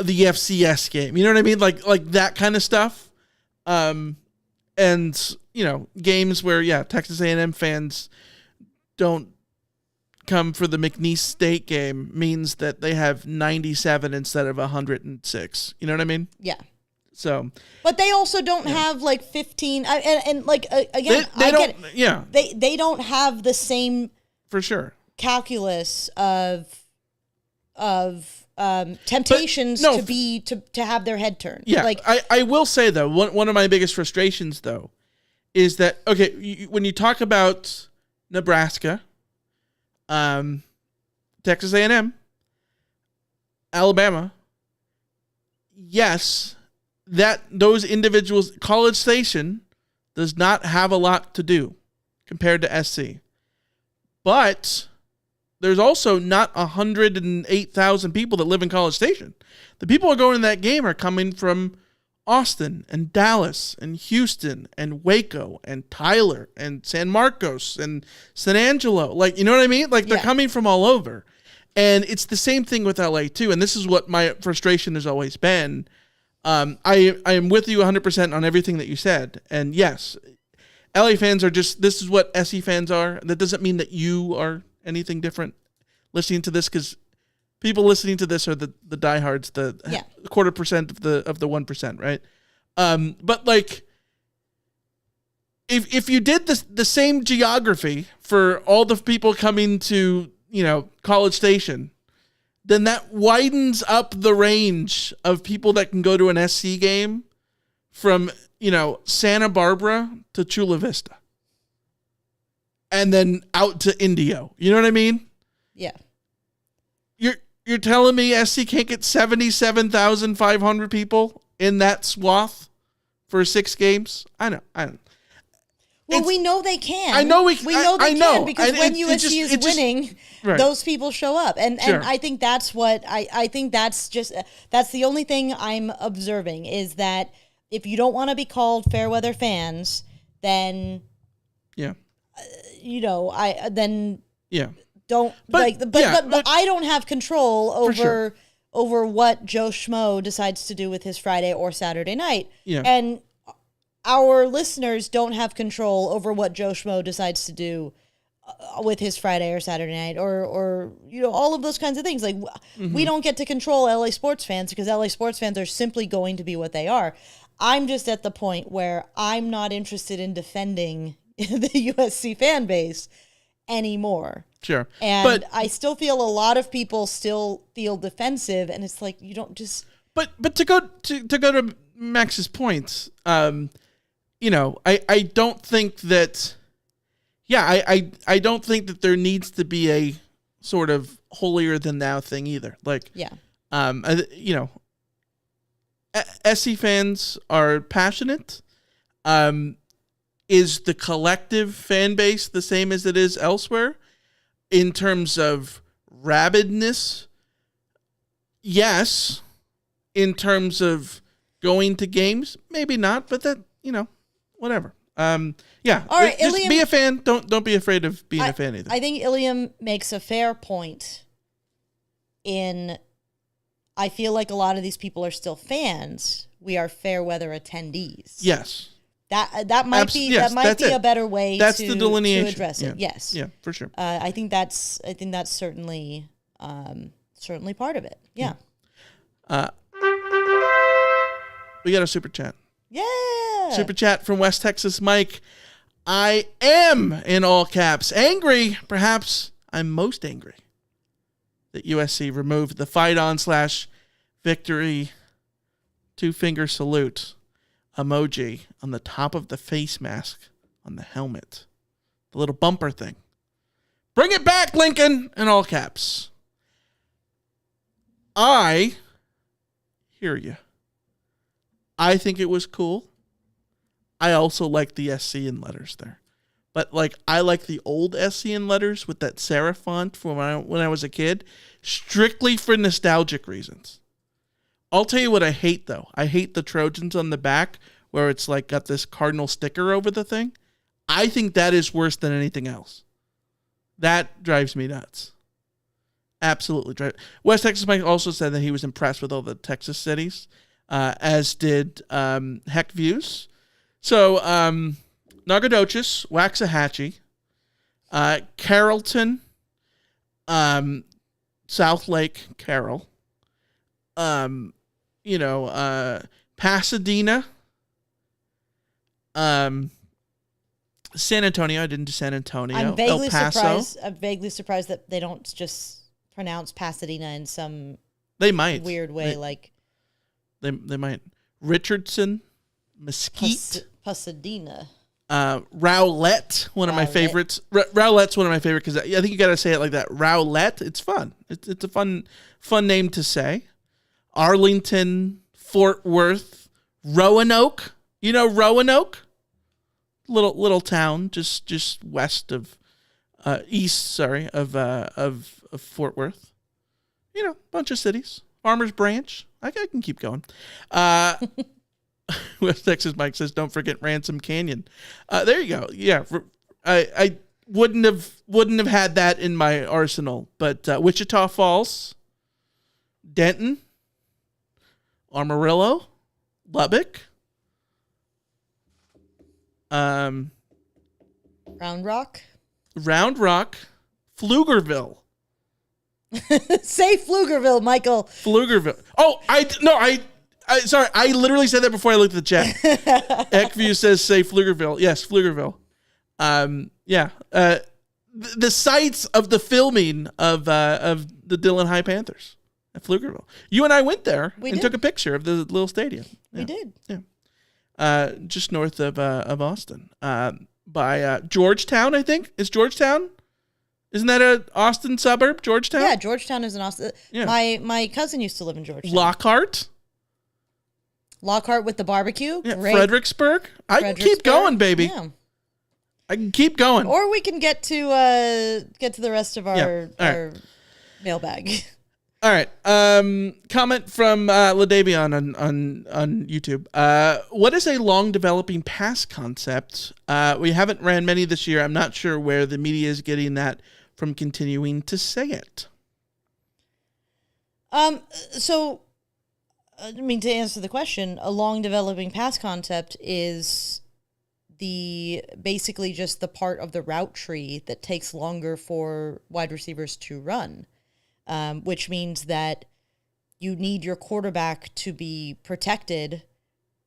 the FCS game. You know what I mean? Like that kind of stuff. And games where, Texas A&M fans don't come for the McNeese State game means that they have 97 instead of 106. You know what I mean? Yeah. So, but they also don't have 15 again. They don't have the same for sure calculus of temptations to have their head turned. Yeah, like I will say though, one of my biggest frustrations though is that when you talk about Nebraska, Texas A&M, Alabama, yes, that those individuals, College Station does not have a lot to do compared to SC. But there's also not 108,000 people that live in College Station. The people who are going to that game are coming from Austin and Dallas and Houston and Waco and Tyler and San Marcos and San Angelo. Like, you know what I mean? Like, they're coming from all over. And it's the same thing with LA too. And this is what my frustration has always been. I am with you 100% on everything that you said. And yes, LA fans are this is what SE fans are. That doesn't mean that you are anything different listening to this, because people listening to this are the diehards, the 0.25% of the 1%, right? But like, if you did the same geography for all the people coming to, College Station, then that widens up the range of people that can go to an SC game from, Santa Barbara to Chula Vista. And then out to Indio. You know what I mean? Yeah. You're telling me SC can't get 77,500 people in that swath for 6 games? I know. Well, we know they can. I know we know they can because when USC is winning, right, those people show up, and sure, and I think that's what I think that's the only thing I'm observing is that if you don't want to be called fair weather fans, then don't but I don't have control over what Joe Schmo decides to do with his Friday or Saturday night, and our listeners don't have control over what Joe Schmo decides to do with his Friday or Saturday night, or all of those kinds of things. Like, we don't get to control LA sports fans because LA sports fans are simply going to be what they are. I'm just at the point where I'm not interested in defending the USC fan base anymore. Sure. And I still feel a lot of people still feel defensive, and it's like, you don't just... But to go to Max's points, I don't think that... I don't think that there needs to be a sort of holier than thou thing either. Like, SC fans are passionate. Is the collective fan base the same as it is elsewhere in terms of rabidness? Yes. In terms of going to games, maybe not, but that, whatever. All right, just Iliam, be a fan. Don't be afraid of being a fan either. I think Iliam makes a fair point I feel like a lot of these people are still fans. We are fair weather attendees. Yes. That might be a better way the delineation. To address it. Yes. Yeah, for sure. I think that's certainly part of it. Yeah. We got a super chat. Yeah. Super chat from West Texas Mike. I am, in all caps, angry. Perhaps I'm most angry that USC removed the fight on / victory 2-finger salute emoji on the top of the face mask on the helmet. The little bumper thing. Bring it back, Lincoln, in all caps. I hear you. I think it was cool. I also like the SC in letters there. But I like the old SC in letters with that serif font from when I was a kid, strictly for nostalgic reasons. I'll tell you what I hate, though. I hate the Trojans on the back where it's got this cardinal sticker over the thing. I think that is worse than anything else. That drives me nuts. Absolutely. West Texas Mike also said that he was impressed with all the Texas cities, as did Heck Views. So, Nacogdoches, Waxahachie, Carrollton, South Lake, Carroll, Pasadena, San Antonio. I didn't do San Antonio. I'm vaguely El Paso. surprised that they don't just pronounce Pasadena in some They might. weird way, like They might. Richardson, Mesquite, Pasadena. Rowlett, one of my favorites. Rowlett's one of my favorites because I think you got to say it like that. Rowlett. It's fun. It's a fun name to say. Arlington, Fort Worth, Roanoke. You know Roanoke? Little town just west of east of Fort Worth. You know, bunch of cities. Farmers Branch. I can keep going. West Texas Mike says, "Don't forget Ransom Canyon." There you go. Yeah, I wouldn't have had that in my arsenal, but Wichita Falls, Denton, Amarillo, Lubbock, Round Rock, Pflugerville. Say Pflugerville, Michael. Pflugerville. Oh, sorry. I literally said that before I looked at the chat. Eckview says, "Say Pflugerville." Yes, Pflugerville. Yeah. The sites of the filming of the Dillon High Panthers at Pflugerville. You and I went there and took a picture of the little stadium. Yeah. We did. Yeah. Just north of Austin. By Georgetown, I think. Is Georgetown? Isn't that an Austin suburb, Georgetown? Yeah, Georgetown is an Austin. Yeah. My cousin used to live in Georgetown. Lockhart with the barbecue. Yeah, Great. Fredericksburg. I can keep going, baby. Yeah. I can keep going. Or we can get to the rest of our mailbag. All right. Comment from Ladavion on YouTube. What is a long developing pass concept? We haven't ran many this year. I'm not sure where the media is getting that from continuing to say it. So, I mean, to answer the question, a long developing pass concept is basically just the part of the route tree that takes longer for wide receivers to run. Which means that you need your quarterback to be protected,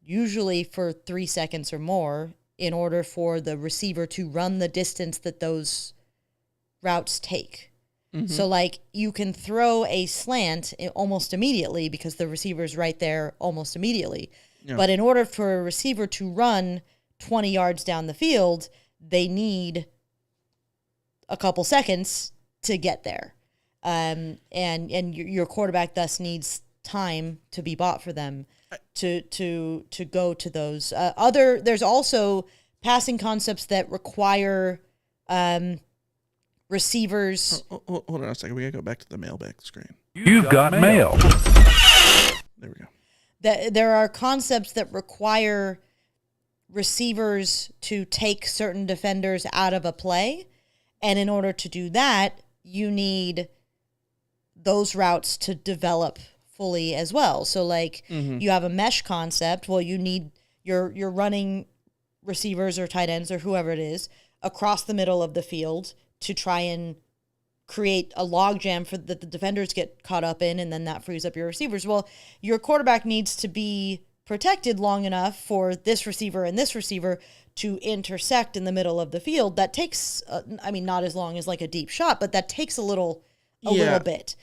usually for 3 seconds or more, in order for the receiver to run the distance that those routes take. Mm-hmm. So, like, you can throw a slant almost immediately because the receiver's right there almost immediately. Yeah. But in order for a receiver to run 20 yards down the field, they need a couple seconds to get there. And your quarterback thus needs time to be bought for them to go to those. There's also passing concepts that require receivers. Hold on a second. We gotta go back to the mailbag screen. You've got mail. There we go. There are concepts that require receivers to take certain defenders out of a play, and in order to do that, you need those routes to develop fully as well. So, like, you have a mesh concept. Well, you need your running receivers or tight ends or whoever it is across the middle of the field to try and create a logjam for that the defenders get caught up in, and then that frees up your receivers. Well, your quarterback needs to be protected long enough for this receiver and this receiver to intersect in the middle of the field. That takes, not as long as like a deep shot, but that takes a little bit.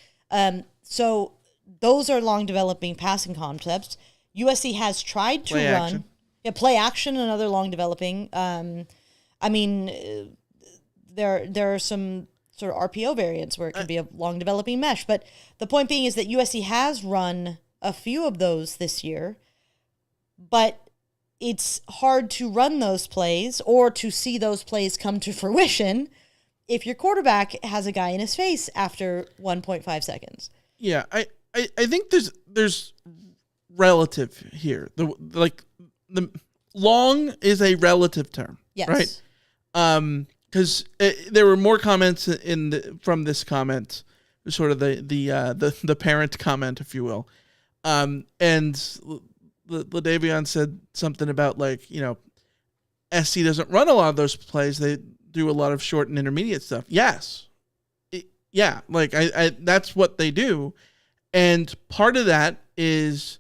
So those are long developing passing concepts. USC has tried to run. Yeah, play action, another long developing. There are some sort of RPO variants where it can be a long developing mesh. But the point being is that USC has run a few of those this year, but it's hard to run those plays or to see those plays come to fruition if your quarterback has a guy in his face after 1.5 seconds. Yeah, I think there's relative here. The long is a relative term. Yes. Right? Because there were more comments from this comment, sort of the parent comment, if you will. And Ladavion said something about, like, SC doesn't run a lot of those plays. They do a lot of short and intermediate stuff. Yes. That's what they do. And part of that is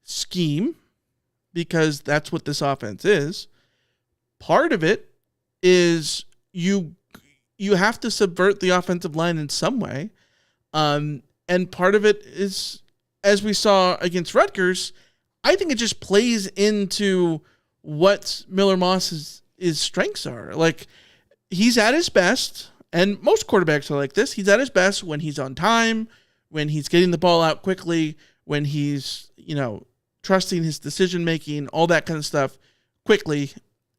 scheme, because that's what this offense is. Part of it is you have to subvert the offensive line in some way. And part of it is as we saw against Rutgers, I think it just plays into what Miller Moss's strengths are. Like, he's at his best, and most quarterbacks are like this. He's at his best when he's on time, when he's getting the ball out quickly, when he's, trusting his decision-making, all that kind of stuff quickly,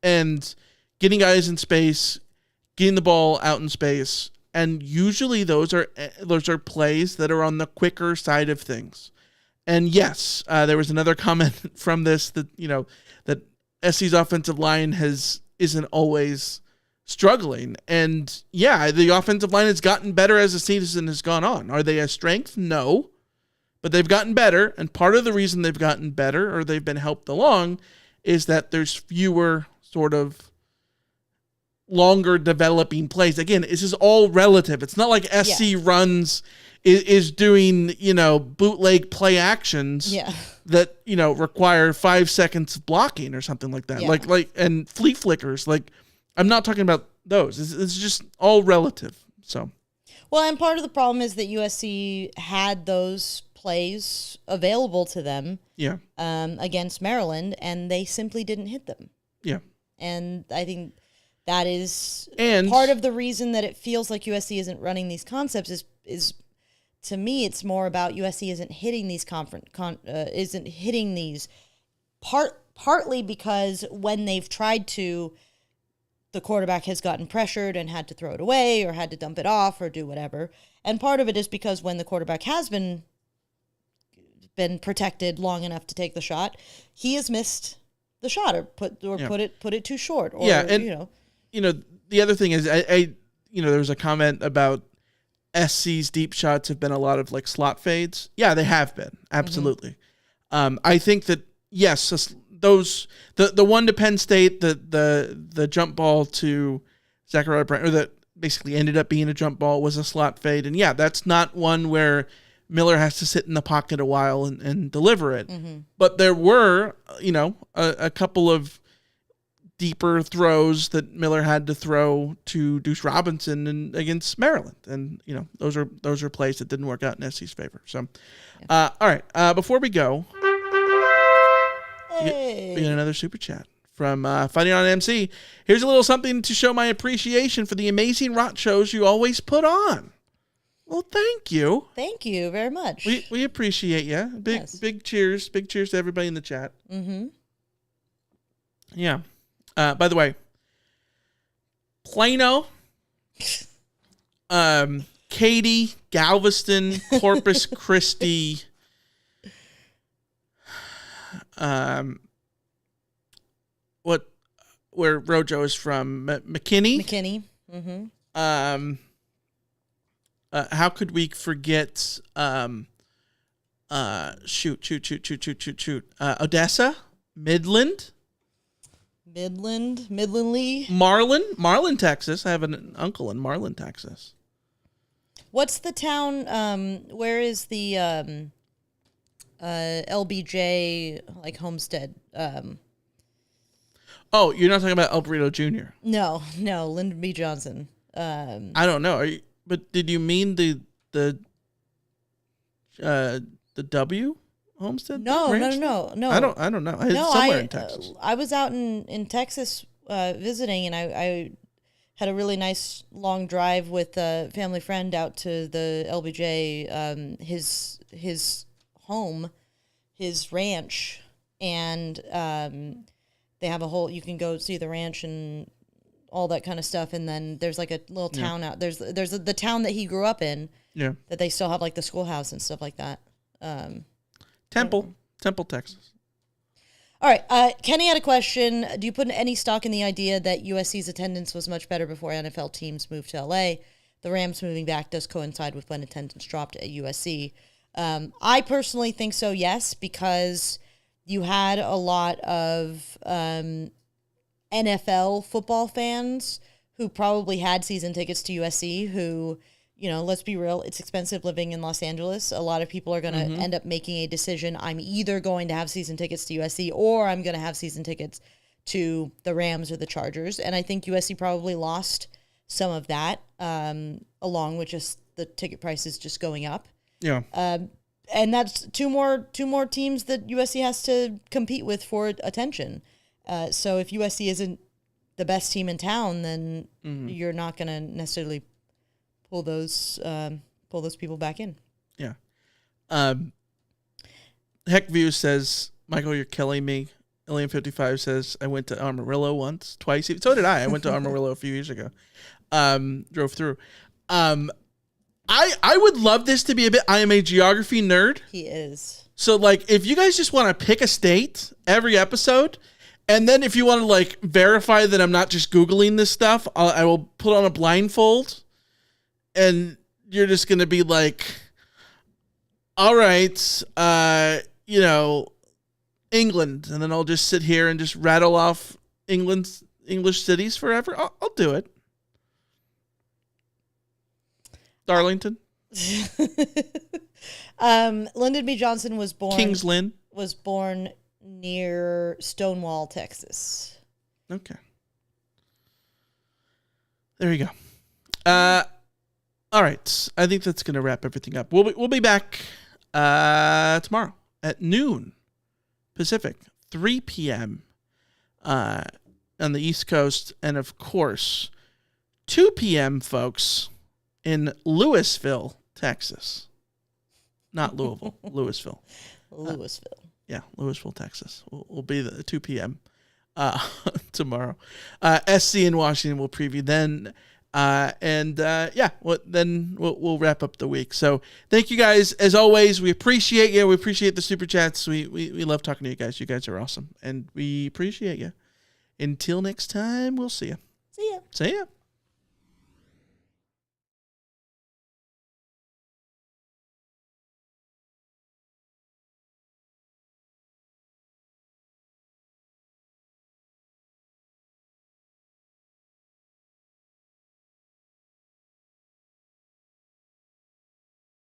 and getting guys in space, getting the ball out in space. And usually those are plays that are on the quicker side of things. And yes, there was another comment from this that, that SC's offensive line isn't always struggling. And yeah, the offensive line has gotten better as the season has gone on. Are they a strength? No. But they've gotten better, and part of the reason they've gotten better, or they've been helped along, is that there's fewer sort of longer developing plays. Again, this is all relative. It's not like SC runs is doing, bootleg play actions that, require 5 seconds of blocking or something like that. Yeah. And flea flickers. Like, I'm not talking about those. It's just all relative. So, well, and part of the problem is that USC had those plays available to them against Maryland, and they simply didn't hit them. Yeah. And I think that is part of the reason that it feels like USC isn't running these concepts is to me, it's more about USC isn't hitting these partly because when they've tried to, the quarterback has gotten pressured and had to throw it away or had to dump it off or do whatever. And part of it is because when the quarterback has been protected long enough to take the shot, he has missed the shot or put it too short. Or, the other thing is I there was a comment about SC's deep shots have been a lot of like slot fades. Yeah, they have been. Absolutely. Mm-hmm. I think that yes, those the one to Penn State, the jump ball to Zachariah Brent, or that basically ended up being a jump ball, was a slot fade. And yeah, that's not one where Miller has to sit in the pocket a while and deliver it. Mm-hmm. But there were, a couple of deeper throws that Miller had to throw to Deuce Robinson against Maryland. And, those are plays that didn't work out in SC's favor. So, all right. Before we go, we get another super chat from Fighting on MC. Here's a little something to show my appreciation for the amazing Rot shows you always put on. Well, thank you. Thank you very much. We appreciate you. Big cheers. Big cheers to everybody in the chat. Mm-hmm. Yeah. By the way, Plano, Katy, Galveston, Corpus Christi, where Rojo is from, McKinney. McKinney. Mm-hmm. How could we forget? Odessa, Midlandly, Marlin, Texas. I have an uncle in Marlin, Texas. What's the town? Where is the LBJ like homestead? Oh, you're not talking about El Burrito Jr. No, Lyndon B. Johnson. I don't know. But did you mean the W homestead? No. I don't know. It's somewhere in Texas. I was out in Texas visiting, and I had a really nice long drive with a family friend out to the LBJ, his home, his ranch, and they have a whole. You can go see the ranch and all that kind of stuff, and then there's like a little town out. There's the town that he grew up in. Yeah. That they still have like the schoolhouse and stuff like that. Temple, Texas. All right. Kenny had a question. Do you put any stock in the idea that USC's attendance was much better before NFL teams moved to LA? The Rams moving back does coincide with when attendance dropped at USC. I personally think so, yes, because you had a lot of NFL football fans who probably had season tickets to USC who, let's be real, it's expensive living in Los Angeles. A lot of people are going to end up making a decision. I'm either going to have season tickets to USC or I'm going to have season tickets to the Rams or the Chargers. And I think USC probably lost some of that along with just the ticket prices just going up. Yeah. and that's two more teams that USC has to compete with for attention. So if USC isn't the best team in town, then you're not going to necessarily pull those people back in. Yeah. Heckview says, Michael, you're killing me. Alien55 says, I went to Amarillo twice. So did I. I went to Amarillo a few years ago. Drove through. I would love this to be a bit. I am a geography nerd. He is. So, like, if you guys just want to pick a state every episode, and then if you want to, like, verify that I'm not just Googling this stuff, I will put on a blindfold, and you're just going to be like, all right, England, and then I'll just sit here and just rattle off English cities forever. I'll do it. Darlington. Lyndon B. Johnson was born. Kings Lynn was born near Stonewall, Texas. Okay. There you go. All right. I think that's going to wrap everything up. We'll be back tomorrow at noon Pacific, 3 p.m. On the East Coast, and of course, 2 p.m. folks in Louisville, Texas. Not Louisville, Louisville. Louisville. Yeah, Louisville, Texas. We'll be the 2 p.m. Tomorrow. SC in Washington will preview then. Then we'll wrap up the week. So thank you guys. As always, we appreciate you. We appreciate the super chats. We love talking to you guys. You guys are awesome. And we appreciate you. Until next time, we'll see you. See ya. See ya.